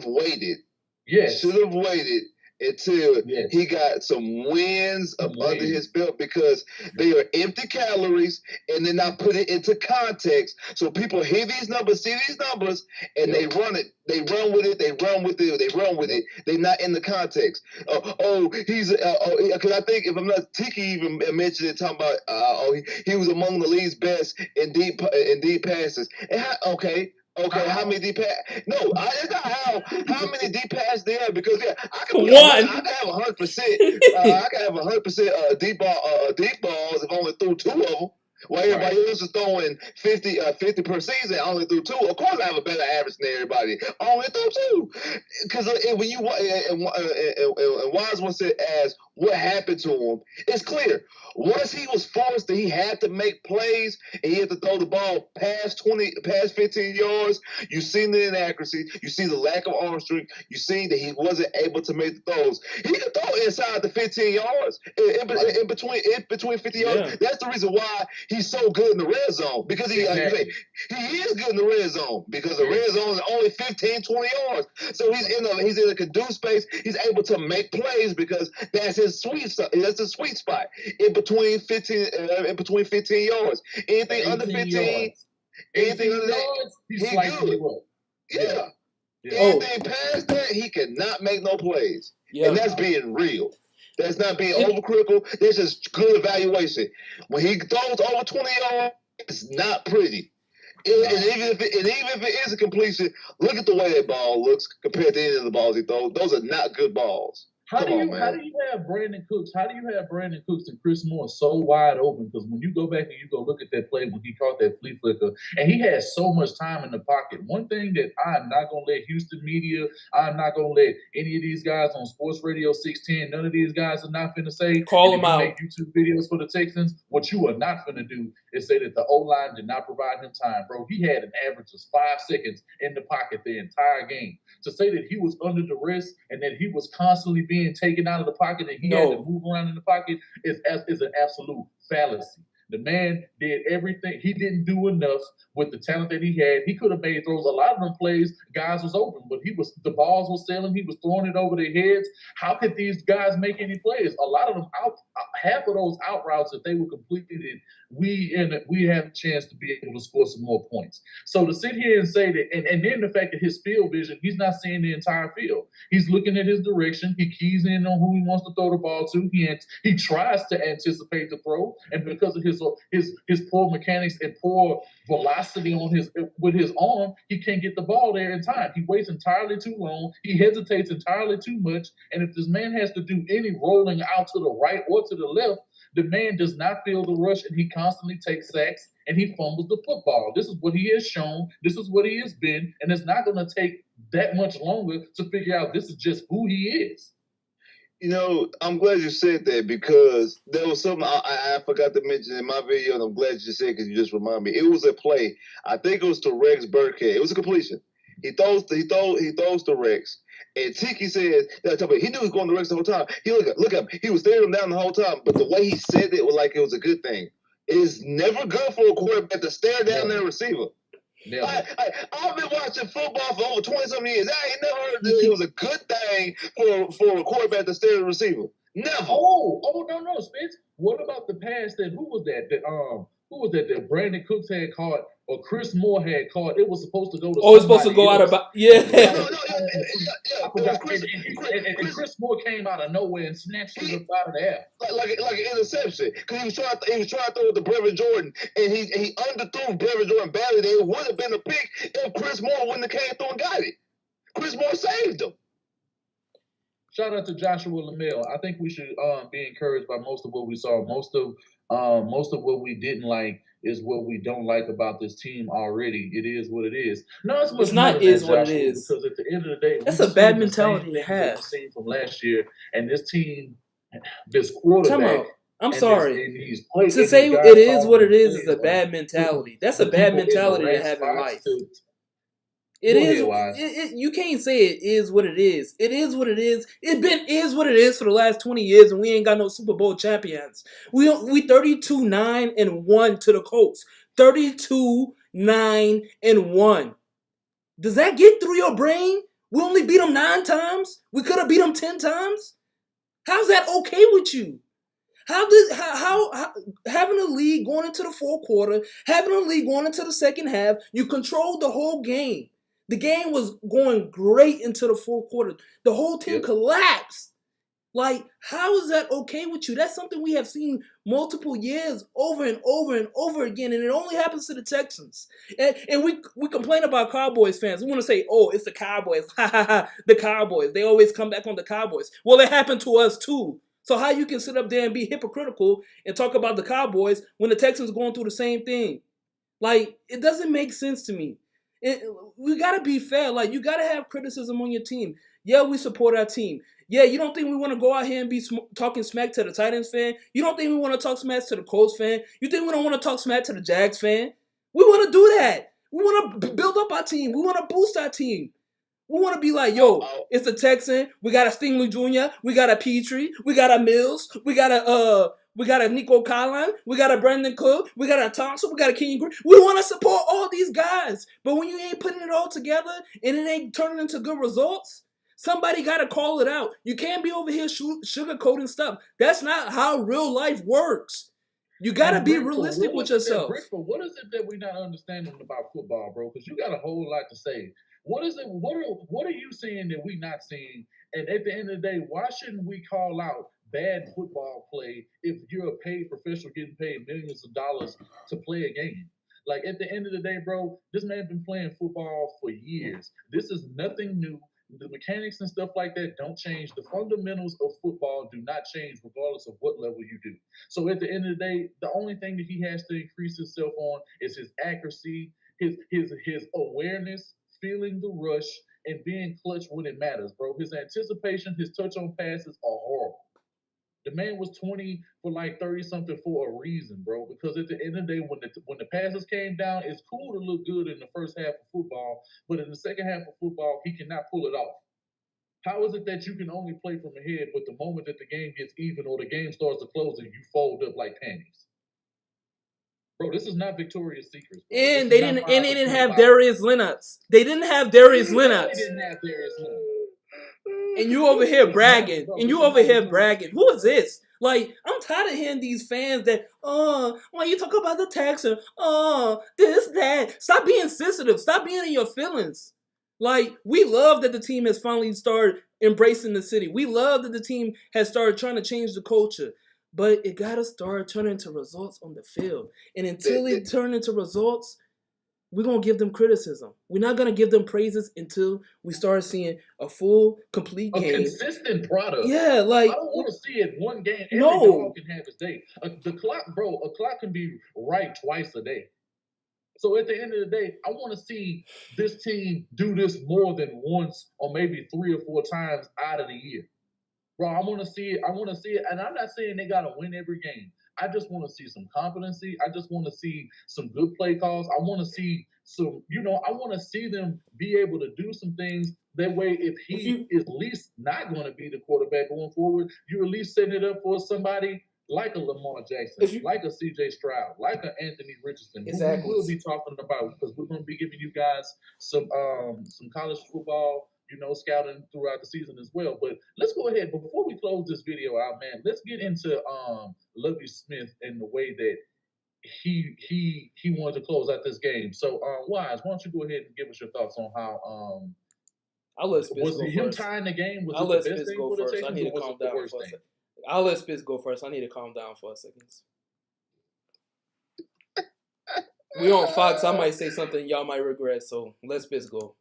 waited. Yes. Should have waited until he got some wins up under his belt, because they are empty calories and they're not put it into context. So people hear these numbers, see these numbers, and they run it. They run with it. They're not in the context. Because I think, if I'm not, Tiki even mentioned it, talking about he was among the league's best in deep passes. And how many deep passes? No, it's not how many deep passes they have, because I can have 100%. I can have 100% deep balls if I only threw 2 of them. While everybody else is throwing 50 per season, I only threw 2. Of course, I have a better average than everybody. I only threw 2. Because when you and Wise one said, "As what happened to him?" It's clear. Once he was forced that he had to make plays and he had to throw the ball past 15 yards, you see the inaccuracy, you see the lack of arm strength, you see that he wasn't able to make the throws. He could throw inside the 15 yards, in between 50 yards. That's the reason why he he's so good in the red zone because he is good in the red zone because the red zone is only 15, 20 yards. So he's in a conducive space. He's able to make plays because that's his sweet spot. That's his sweet spot in between 15 yards. Anything under 15 yards. Anything under that, he's good. Yeah. Anything past that, he cannot make no plays. And that's being real. That's not being overcritical. That's just good evaluation. When he throws over 20 yards, it's not pretty. And even if it is a completion, look at the way that ball looks compared to any of the balls he throws. Those are not good balls. How do you have Brandon Cooks? How do you have Brandon Cooks and Chris Moore so wide open? Because when you go back and you go look at that play when he caught that flea flicker, and he had so much time in the pocket. One thing that I'm not gonna let Houston media, I'm not gonna let any of these guys on Sports Radio 610, none of these guys are not finna say. Call them out. Make YouTube videos for the Texans. What you are not finna do is say that the O-line did not provide him time, bro. He had an average of 5 seconds in the pocket the entire game. To say that he was under duress and that he was constantly being taken out of the pocket and he had to move around in the pocket is an absolute fallacy. The man did everything. He didn't do enough with the talent that he had. He could have made throws. A lot of them plays, guys was open, but the balls were sailing. He was throwing it over their heads. How could these guys make any plays? A lot of them half of those out routes that they were completed, we had a chance to be able to score some more points. So to sit here and say that, and then the fact that his field vision, he's not seeing the entire field. He's looking at his direction. He keys in on who he wants to throw the ball to. He tries to anticipate the throw, and because of his poor mechanics and poor velocity with his arm, he can't get the ball there in time. He waits entirely too long. He hesitates entirely too much. And if this man has to do any rolling out to the right or to the left, the man does not feel the rush, and he constantly takes sacks and he fumbles the football. This is what he has shown. This is what he has been, and it's not going to take that much longer to figure out this is just who he is. I'm glad you said that because there was something I forgot to mention in my video, and I'm glad you said because you just reminded me. It was a play. I think it was to Rex Burkhead. It was a completion. He throws to Rex. And Tiki said that he knew he was going to Rex the whole time. He look at him. He was staring him down the whole time, but the way he said it was like it was a good thing. It is never good for a quarterback to stare down their receiver. I've been watching football for over 20-something years. I ain't never heard that it was a good thing for a quarterback to stare at the receiver. Never. Oh, no, Spence. What about the pass who was that Brandon Cooks had caught or Chris Moore had caught? It was supposed to go to it's supposed to go out about Chris Moore came out of nowhere and snatched it up out of the air. Like an interception. Because he was trying to throw it to Brevin Jordan, and he underthrew Brevin Jordan badly. It would have been a pick if Chris Moore wouldn't have came through and got it. Chris Moore saved him. Shout out to Joshua Lamel. I think we should be encouraged by most of what we saw. Most of what we didn't like is what we don't like about this team already. It is what it is. No, it's not is what it is. Because at the end of the day, that's a bad mentality to have. From last year, and this team, this quarterback. I'm sorry. To say it is what it is a bad mentality. That's a bad mentality to have in life. It is. You can't say it is what it is. It is what it is. Is what it is for the last 20 years, and we ain't got no Super Bowl champions. We 32-9-1 to the Colts. 32-9-1. Does that get through your brain? We only beat them 9 times. We could have beat them 10 times. How's that okay with you? How having a lead going into the fourth quarter, having a lead going into the second half, you controlled the whole game. The game was going great into the fourth quarter. The whole team collapsed. Like, how is that okay with you? That's something we have seen multiple years over and over and over again, and it only happens to the Texans. And we complain about Cowboys fans. We want to say, oh, it's the Cowboys. The Cowboys. They always come back on the Cowboys. Well, it happened to us too. So how you can sit up there and be hypocritical and talk about the Cowboys when the Texans are going through the same thing? Like, it doesn't make sense to me. We got to be fair. Like, you got to have criticism on your team. Yeah, we support our team. Yeah, you don't think we want to go out here and be talking smack to the Titans fan? You don't think we want to talk smack to the Colts fan? You think we don't want to talk smack to the Jags fan? We want to do that. We want to build up our team. We want to boost our team. We want to be like, yo, it's a Texan. We got a Stingley Jr. We got a Petrie. We got a Mills. We got a We got a Nico Collins. We got a Brandon Cook. We got a Thompson. We got a Kenyon Green. We want to support all these guys. But when you ain't putting it all together and it ain't turning into good results, somebody got to call it out. You can't be over here sugarcoating stuff. That's not how real life works. You got to be realistic with yourself. Brickford, what is it that we're not understanding about football, bro? Because you got a whole lot to say. What is it? What are you seeing that we not seeing? And at the end of the day, why shouldn't we call out bad football play if you're a paid professional getting paid millions of dollars to play a game? Like, at the end of the day, bro, this man been playing football for years. This is nothing new. The mechanics and stuff like that don't change. The fundamentals of football do not change regardless of what level you do. So at the end of the day, the only thing that he has to increase himself on is his accuracy, his awareness, feeling the rush, and being clutch when it matters, bro. His anticipation, his touch on passes are horrible. The man was 20 for like 30 something for a reason, bro. Because at the end of the day, when the passes came down, it's cool to look good in the first half of football, but in the second half of football, he cannot pull it off. How is it that you can only play from ahead, but the moment that the game gets even or the game starts to close, and you fold up like panties? Bro, this is not Victoria's Secret. And they didn't have Darius Leonard. They didn't have Darius Leonard. They didn't have Darius Leonard. And you over here bragging. Who is this? Like, I'm tired of hearing these fans that, when you talk about the Texans, this, that. Stop being sensitive. Stop being in your feelings. Like, we love that the team has finally started embracing the city. We love that the team has started trying to change the culture. But it got to start turning into results on the field. And until it turn into results, we're going to give them criticism. We're not going to give them praises until we start seeing a full, complete game. A consistent product. Yeah, like... I don't want to see it one game. Every dog can have his day. The clock, bro, a clock can be right twice a day. So at the end of the day, I want to see this team do this more than once or maybe 3 or 4 times out of the year. Bro, I want to see it. And I'm not saying they got to win every game. I just want to see some competency. I just want to see some good play calls. I want to see some, I want to see them be able to do some things. That way, if he is at least not going to be the quarterback going forward, you're at least setting it up for somebody like a Lamar Jackson, like a C.J. Stroud, like an Anthony Richardson. Exactly. Who we'll be talking about, because we're going to be giving you guys some college football, scouting throughout the season as well. But let's go ahead, before we close this video out, man, let's get into Lovie Smith and the way that he wanted to close out this game. So, Wise, why don't you go ahead and give us your thoughts on how I'll let Spitz go first. him tying the game? I'll let Spitz go first. I need to calm down for a second. I'll let Spitz go first. I need to calm down for a second. We on Fox. I might say something y'all might regret. So let Spitz go.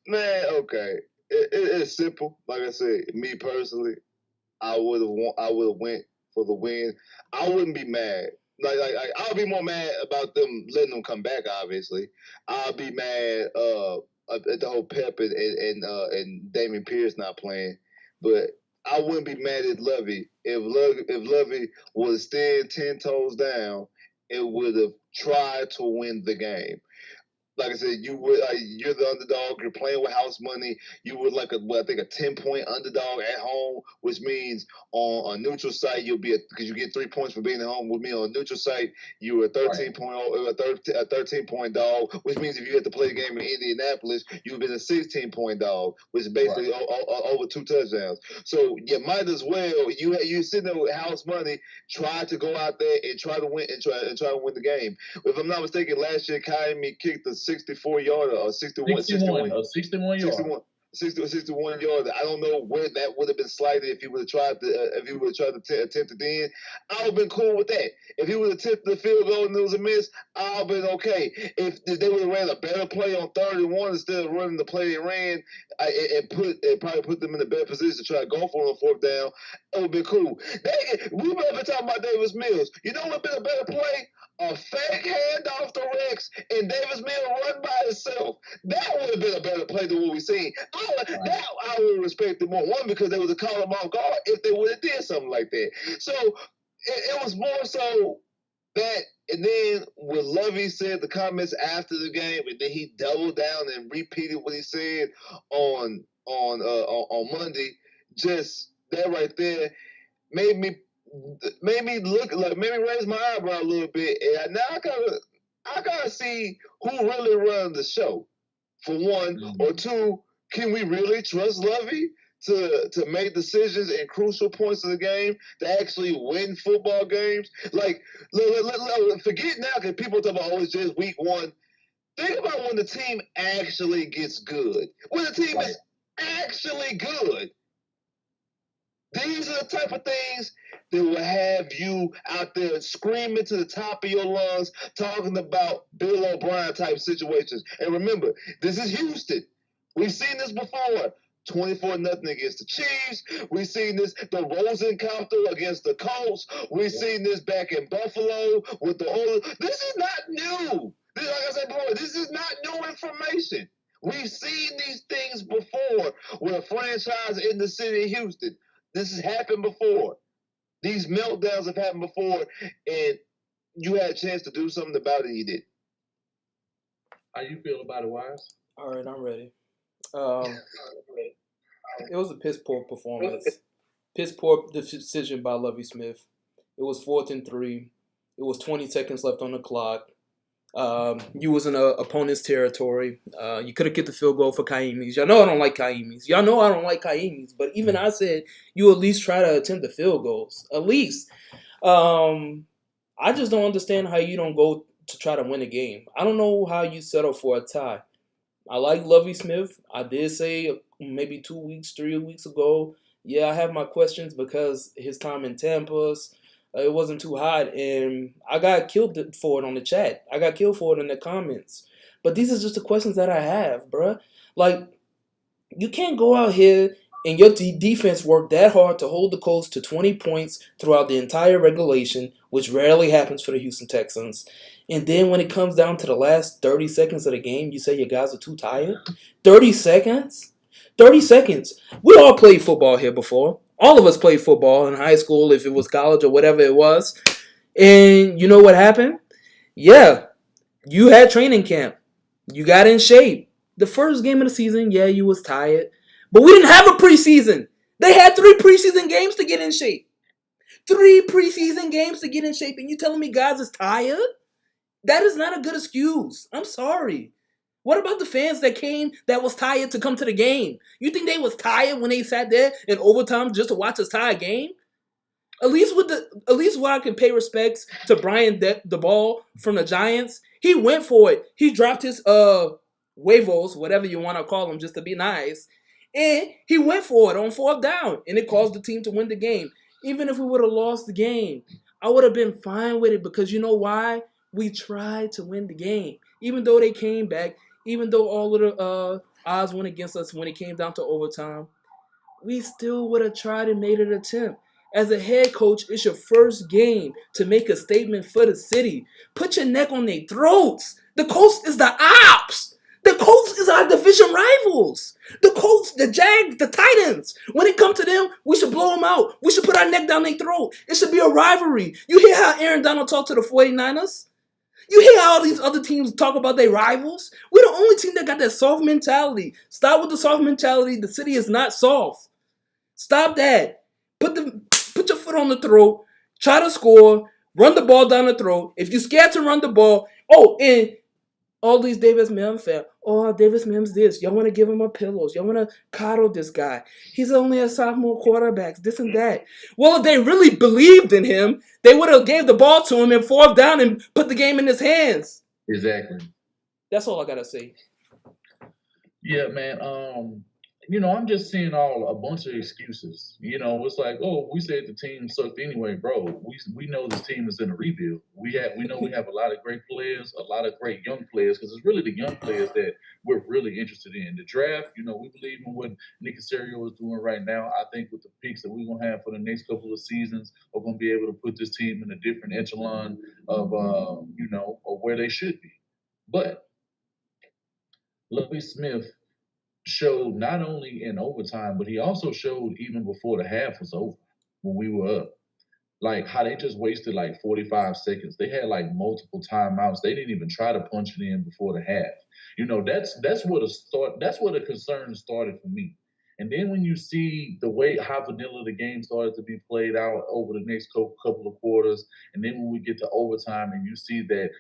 Man, okay. It's simple. Like I said, me personally, I would have went for the win. I wouldn't be mad. Like I'll be more mad about them letting them come back. Obviously, I'll be mad at the whole Pep and Damian Pierce not playing. But I wouldn't be mad at Lovie if Lovie was still 10 toes down and would have tried to win the game. Like I said, you're the underdog. You're playing with house money. You were like a 10-point underdog at home, which means on a neutral site because you get 3 points for being at home. With me on a neutral site, you were a 13-point dog, which means if you had to play the game in Indianapolis, you've been a 16-point dog, which is basically over 2 touchdowns. So you might as well you sitting there with house money, try to go out there and try to win and try to win the game. If I'm not mistaken, last year Kyrie kicked the 64-yarder or 61 yarder. 61 yards. I don't know where that would have been slighted if he would have tried to attempt it then. I would have been cool with that. If he would have attempted the field goal and it was a miss, I would have been okay. If they would have ran a better play on 3rd and 1 instead of running the play they ran, it probably put them in a better position to try to go for it on 4th down, it would have been cool. We would have been talking about Davis Mills. You know what would have been a better play? A fake handoff to Rex and Davis Mills run by himself. That would have been a better play than what we seen. I would respect it more. One, because they would have called him off guard if they would have did something like that. So it was more so that, and then when Lovie said the comments after the game, and then he doubled down and repeated what he said on Monday, just that right there made me look like made me raise my eyebrow a little bit, and now I gotta see who really runs the show. For one, or two, can we really trust Lovie to make decisions in crucial points of the game to actually win football games? Like, forget now because people talk about it's just week one. Think about when the team actually gets good. When the team is actually good. These are the type of things that will have you out there screaming to the top of your lungs, talking about Bill O'Brien type situations. And remember, this is Houston. We've seen this before. 24-0 against the Chiefs. We've seen this, the Rosencopter against the Colts. We've seen this back in Buffalo with the Oilers. This is not new. Like I said before, this is not new information. We've seen these things before with a franchise in the city of Houston. This has happened before. These meltdowns have happened before, and you had a chance to do something about it, you did. How you feel about it, Wise? All right, I'm ready. It was a piss poor performance. Piss poor decision by Lovie Smith. It was 4th and 3. It was 20 seconds left on the clock. You was in an opponent's territory. You could have get the field goal for Kaimis. Y'all know I don't like Kaimis. But even I said you at least try to attempt the field goals. At least. I just don't understand how you don't go to try to win a game. I don't know how you settle for a tie. I like Lovie Smith. I did say maybe 2 weeks, 3 weeks ago, yeah, I have my questions because his time in Tampa, it wasn't too hot, and I got killed for it on the chat. I got killed for it in the comments. But these are just the questions that I have, bruh. Like, you can't go out here and your defense worked that hard to hold the Colts to 20 points throughout the entire regulation, which rarely happens for the Houston Texans. And then when it comes down to the last 30 seconds of the game, you say your guys are too tired? 30 seconds? 30 seconds. We all played football here before. All of us played football in high school, if it was college or whatever it was. And you know what happened? Yeah, you had training camp. You got in shape. The first game of the season, yeah, you was tired. But we didn't have a preseason. They had 3 preseason games to get in shape. 3 preseason games to get in shape. And you telling me guys is tired? That is not a good excuse. I'm sorry. What about the fans that was tired to come to the game? You think they was tired when they sat there in overtime just to watch us tie a game? At least where I can pay respects to Brian the ball from the Giants, he went for it. He dropped his huevos, whatever you want to call them, just to be nice, and he went for it on 4th down, and it caused the team to win the game. Even if we would have lost the game, I would have been fine with it because you know why? We tried to win the game, even though they came back, even though all of the odds went against us when it came down to overtime. We still would have tried and made an attempt. As a head coach, it's your first game to make a statement for the city. Put your neck on their throats. The Colts is the ops. The Colts is our division rivals. The Colts, the Jags, the Titans. When it comes to them, we should blow them out. We should put our neck down their throat. It should be a rivalry. You hear how Aaron Donald talked to the 49ers? You hear how all these other teams talk about their rivals? We're the only team that got that soft mentality. Stop with the soft mentality. The city is not soft. Stop that. Put your foot on the throat. Try to score. Run the ball down the throat. If you're scared to run the ball, and all these Davis Mims fans, Davis Mims this. Y'all want to give him a pillows. Y'all want to coddle this guy. He's only a sophomore quarterback, this and that. Well, if they really believed in him, they would have gave the ball to him in 4th down and put the game in his hands. Exactly. That's all I got to say. Yeah, man. I'm just seeing a bunch of excuses. It's like, we said the team sucked anyway, bro. We know this team is in a rebuild. We know we have a lot of great players, a lot of great young players, because it's really the young players that we're really interested in. The draft, we believe in what Nick Casario is doing right now. I think with the picks that we're gonna have for the next couple of seasons, we're gonna be able to put this team in a different echelon of of where they should be. But Lovie Smith showed not only in overtime, but he also showed even before the half was over when we were up. Like how they just wasted like 45 seconds. They had like multiple timeouts. They didn't even try to punch it in before the half. That's where the concern started for me. And then when you see the way how vanilla the game started to be played out over the next couple of quarters, and then when we get to overtime, and you see that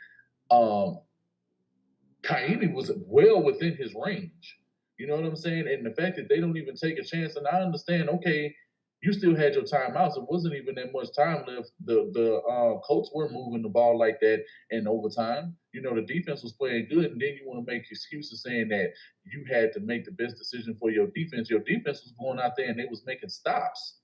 Kaimi was well within his range. You know what I'm saying? And the fact that they don't even take a chance, and I understand, okay, you still had your timeouts. It wasn't even that much time left. The Colts were moving the ball like that in overtime. You know, the defense was playing good, and then you want to make excuses saying that you had to make the best decision for your defense. Your defense was going out there and they was making stops.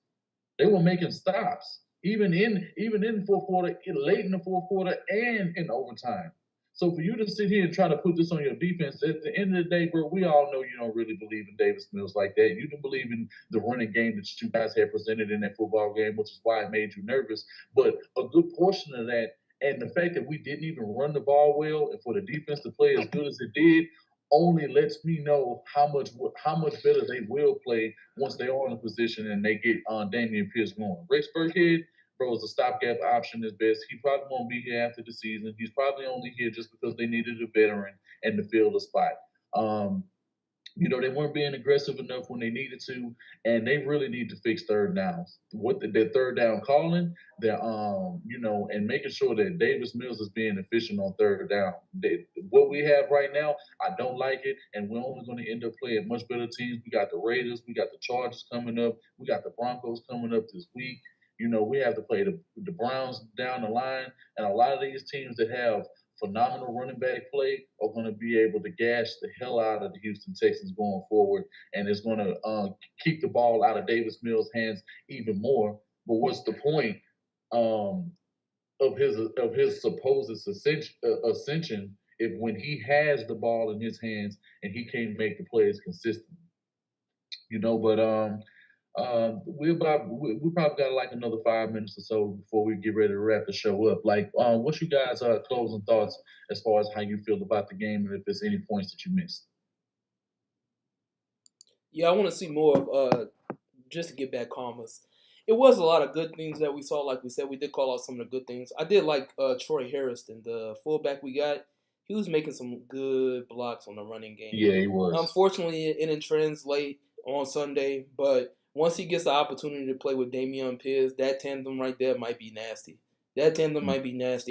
They were making stops, even in the fourth quarter, late in the fourth quarter, and in overtime. So for you to sit here and try to put this on your defense, at the end of the day, bro, we all know you don't really believe in Davis Mills like that. You don't believe in the running game that you guys had presented in that football game, which is why it made you nervous. But a good portion of that, and the fact that we didn't even run the ball well, and for the defense to play as good as it did, only lets me know how much better they will play once they are in a position and they get Damian Pierce going. Rex Burkhead, bro, is a stopgap option at best. He probably won't be here after the season. He's probably only here just because they needed a veteran and to fill the spot. You know, they weren't being aggressive enough when they needed to, and they really need to fix third downs. Their third down calling, their you know, and making sure that Davis Mills is being efficient on third down. What we have right now, I don't like it, and we're only going to end up playing much better teams. We got the Raiders, we got the Chargers coming up, we got the Broncos coming up this week. You know, we have to play the Browns down the line, and a lot of these teams that have phenomenal running back play are going to be able to gash the hell out of the Houston Texans going forward, and it's going to keep the ball out of Davis Mills' hands even more. But what's the point of his supposed ascension if when he has the ball in his hands and he can't make the plays consistently? You know, but we probably got like another 5 minutes or so before we get ready to wrap the show up. Like, what's you guys' closing thoughts as far as how you feel about the game, and if there's any points that you missed? Yeah, I want to see more of just to get back calmness. It was a lot of good things that we saw. Like we said, we did call out some of the good things. I did like Troy Harrison, the fullback we got. He was making some good blocks on the running game. Yeah, he was. Unfortunately, it didn't translate on Sunday, but once he gets the opportunity to play with Dameon Pierce, that tandem right there might be nasty. I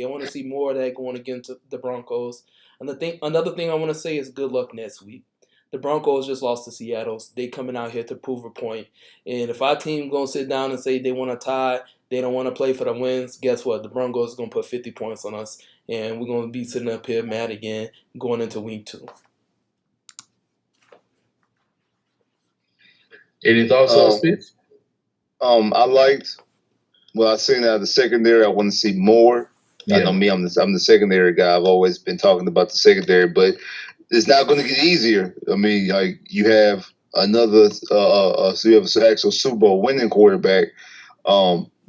want to see more of that going against the Broncos. And another thing I want to say is good luck next week. The Broncos just lost to Seattle. They coming out here to prove a point. And if our team going to sit down and say they want to tie, they don't want to play for the wins, guess what? The Broncos are going to put 50 points on us. And we're going to be sitting up here mad again going into week 2. Any thoughts on Spitz? I liked what I seen out of the secondary. I want to see more. Yeah. I know me, I'm the secondary guy. I've always been talking about the secondary, but it's not going to get easier. I mean, like you have another, so you have an actual Super Bowl winning quarterback.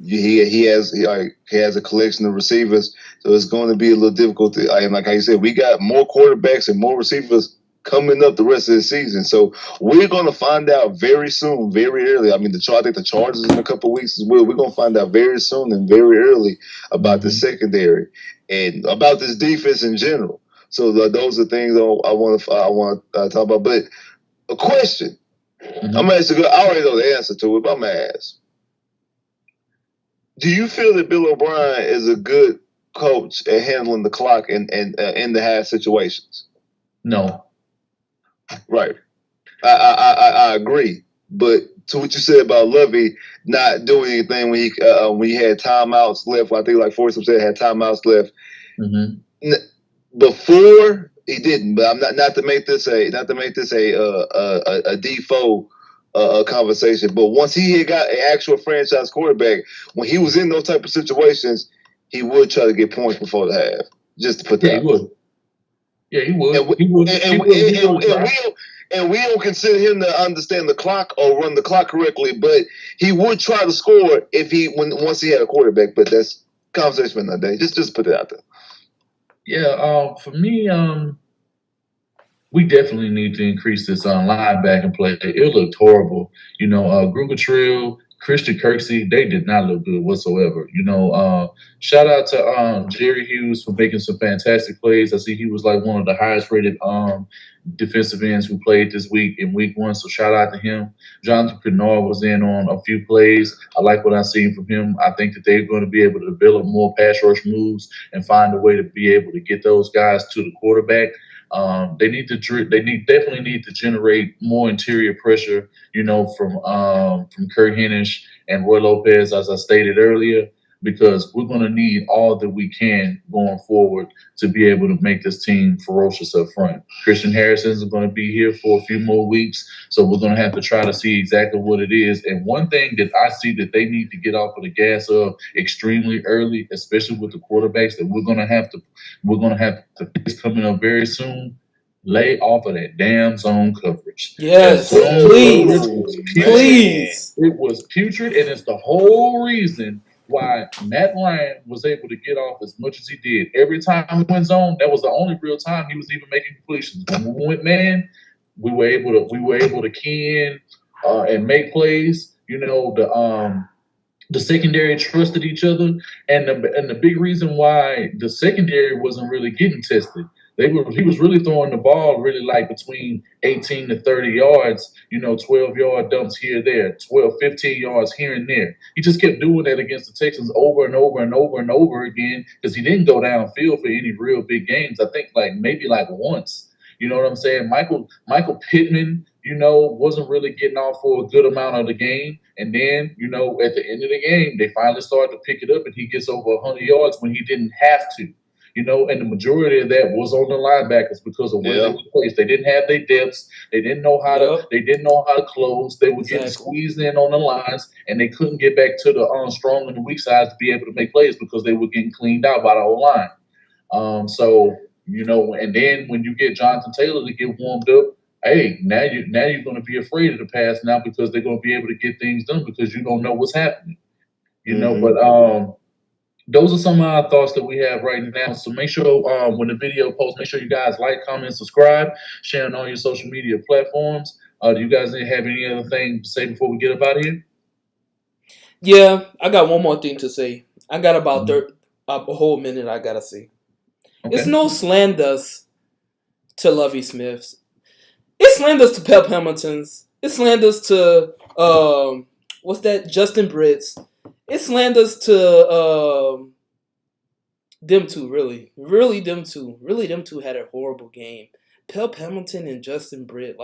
He has a collection of receivers, so it's going to be a little difficult. And like how you said, we got more quarterbacks and more receivers coming up the rest of the season. So we're going to find out very soon, very early. I mean, I think the Chargers in a couple of weeks as well. We're going to find out very soon and very early about the secondary and about this defense in general. So those are things I want to talk about. But a question, I'm going to ask you, I already know the answer to it, but I'm going to ask. Do you feel that Bill O'Brien is a good coach at handling the clock and in the half situations? No. Right. I agree. But to what you said about Lovie not doing anything when he had timeouts left, I think like Forrest said had timeouts left. Before he didn't, but I'm not to make this a default conversation. But once he had got an actual franchise quarterback, when he was in those type of situations, he would try to get points before the half. Just to put that. Yeah, he would. Yeah, he would. And we don't consider him to understand the clock or run the clock correctly, but he would try to score once he had a quarterback. But that's conversation for another day. Just put it out there. Yeah, for me, we definitely need to increase this linebacking play. It looked horrible. You know, Grugatrill, Christian Kirksey, they did not look good whatsoever. Shout out to Jerry Hughes for making some fantastic plays. I see he was like one of the highest rated defensive ends who played this week in week 1. So shout out to him. Jonathan Kennard was in on a few plays. I like what I've seen from him. I think that they're going to be able to develop more pass rush moves and find a way to be able to get those guys to the quarterback. Definitely need to generate more interior pressure, from Kurt Hennish and Roy Lopez, as I stated earlier, because we're going to need all that we can going forward to be able to make this team ferocious up front. Christian Harrison is going to be here for a few more weeks, so we're going to have to try to see exactly what it is. And one thing that I see that they need to get off of the gas of extremely early, especially with the quarterbacks that we're going to have to face coming up very soon. Lay off of that damn zone coverage. Yes, please. It was putrid, and it's the whole reason why Matt Ryan was able to get off as much as he did. Every time he went zone, that was the only real time he was even making completions. When we went man, we were able to key in and make plays. The secondary trusted each other, and the big reason why the secondary wasn't really getting tested. He was really throwing the ball really like between 18 to 30 yards, 12-yard dumps here, there, 12, 15 yards here and there. He just kept doing that against the Texans over and over and over and over again because he didn't go downfield for any real big games. I think maybe once. You know what I'm saying? Michael Pittman, wasn't really getting off for a good amount of the game. And then, at the end of the game, they finally started to pick it up and he gets over 100 yards when he didn't have to. And the majority of that was on the linebackers because of where they were placed. They didn't have their depths. They didn't know how to close. They were getting squeezed in on the lines, and they couldn't get back to the strong and the weak sides to be able to make plays because they were getting cleaned out by the whole line. And then when you get Jonathan Taylor to get warmed up, hey, now you're going to be afraid of the pass now because they're going to be able to get things done because you don't know what's happening. But those are some of our thoughts that we have right now. So make sure when the video posts, make sure you guys like, comment, subscribe, share on all your social media platforms. Do you guys have any other thing to say before we get up out of here? Yeah, I got one more thing to say. I got about a whole minute I got to say. Okay. It's no slanders to Lovie Smiths. It's slanders to Pep Hamilton's. It's slanders to, Justin Britt's. It's slanders to them two, really. Really, them two. Really, them two had a horrible game. Pep Hamilton and Justin Britt,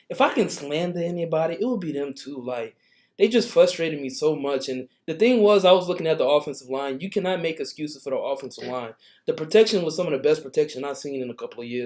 if I can slander anybody, it would be them two. They just frustrated me so much. And the thing was, I was looking at the offensive line. You cannot make excuses for the offensive line. The protection was some of the best protection I've seen in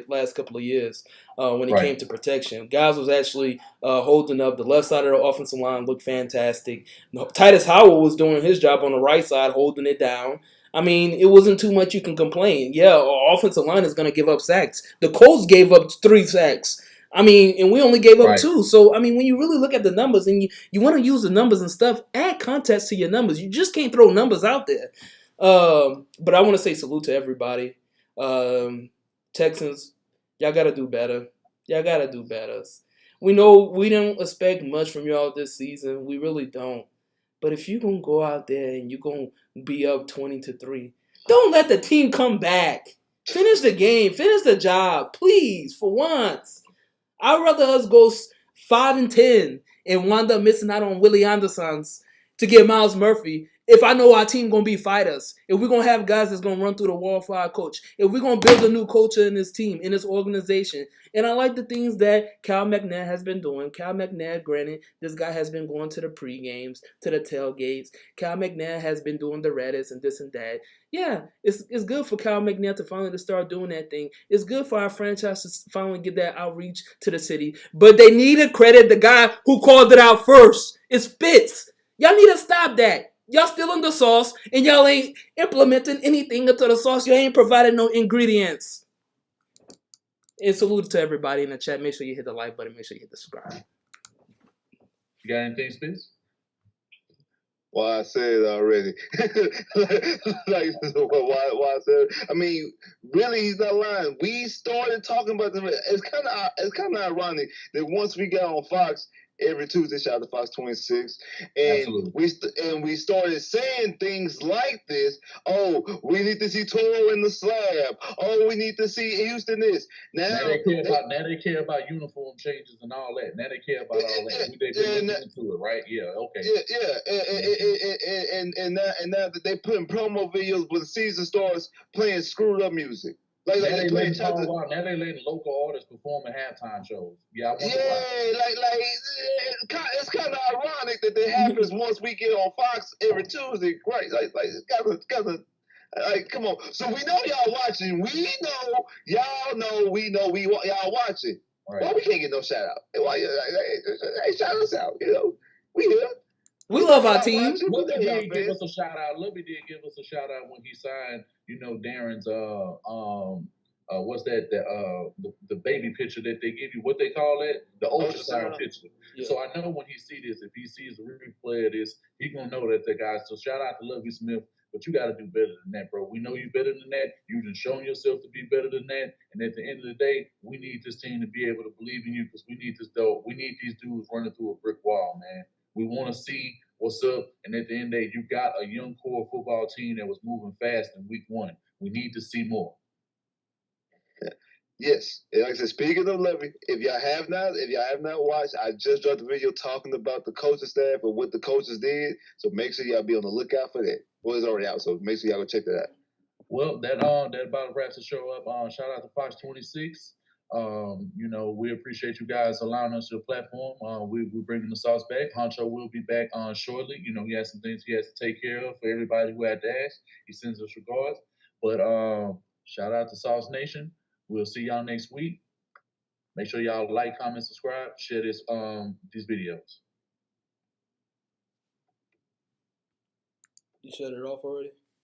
last couple of years when it came to protection. Guys was actually holding up. The left side of the offensive line looked fantastic. Titus Howard was doing his job on the right side, holding it down. I mean, it wasn't too much you can complain. Yeah, our offensive line is going to give up sacks. The Colts gave up 3 sacks. I mean, and we only gave up 2. So, I mean, when you really look at the numbers and you want to use the numbers and stuff, add context to your numbers. You just can't throw numbers out there. But I want to say salute to everybody. Texans, y'all got to do better. Y'all got to do better. We know we don't expect much from y'all this season. We really don't. But if you're going to go out there and you're going to be up 20-3, don't let the team come back. Finish the game. Finish the job. Please, for once. I'd rather us go 5-10 and wind up missing out on Willie Anderson's to get Miles Murphy if I know our team going to be fighters, if we're going to have guys that's going to run through the wall for our coach, if we're going to build a new culture in this team, in this organization. And I like the things that Cal McNair has been doing. Cal McNair, granted, this guy has been going to the pre-games, to the tailgates. Cal McNair has been doing the Reddits and this and that. Yeah, it's good for Cal McNair to finally start doing that thing. It's good for our franchise to finally get that outreach to the city. But they need to credit the guy who called it out first. It's Fitz. Y'all need to stop that. Y'all still in the sauce, and y'all ain't implementing anything into the sauce. You ain't providing no ingredients. And salute to everybody in the chat. Make sure you hit the like button. Make sure you hit the subscribe. You got anything, Spence? Well, I said it already. Why I said it. I mean, really, he's not lying. We started talking about them. It's kind of ironic that once we got on Fox, every Tuesday. Shout out to Fox 26, and we started saying things like this. Oh, we need to see Toro in the slab. Oh, we need to see Houston this. Now they care about uniform changes and all that. Now they care about all that. They've been looking into it, right? Yeah, okay. And now that they putting promo videos when the season starts playing screwed up music. Now they letting local artists perform at halftime shows. Yeah, I wonder why. It's kind of ironic that it happens once we get on Fox every Tuesday. Right? It's gotta. Like, come on. So we know y'all watching. We know y'all know. We know y'all watching. Right. Why we can't get no shout out? Why? Hey, shout us out. You know, we here. We love our team. Lovie did give us a shout out. Lovie did give us a shout out when he signed, Darren's what's that? The baby picture that they give you. What they call it? The ultrasound picture. Yeah. So I know when he see this, if he sees the replay of this, he gonna know that the guy. So shout out to Lovie Smith. But you got to do better than that, bro. We know you better than that. You've been showing yourself to be better than that. And at the end of the day, we need this team to be able to believe in you because we need these dudes running through a brick wall, man. We want to see what's up. And at the end of the day, you got a young core football team that was moving fast in week 1. We need to see more. Yes, like I said, speaking of Lovie, if y'all have not watched, I just dropped a video talking about the coaching staff and what the coaches did. So make sure y'all be on the lookout for that. Well, it's already out, so make sure y'all go check that out. Well, that about wraps the show up. Shout out to Fox 26. We appreciate you guys allowing us your platform. We're bringing the sauce back. Honcho will be back shortly. He has some things he has to take care of for everybody who had to ask. He sends us regards. But shout out to Sauce Nation. We'll see y'all next week. Make sure y'all like, comment, subscribe, share these videos. You shut it off already?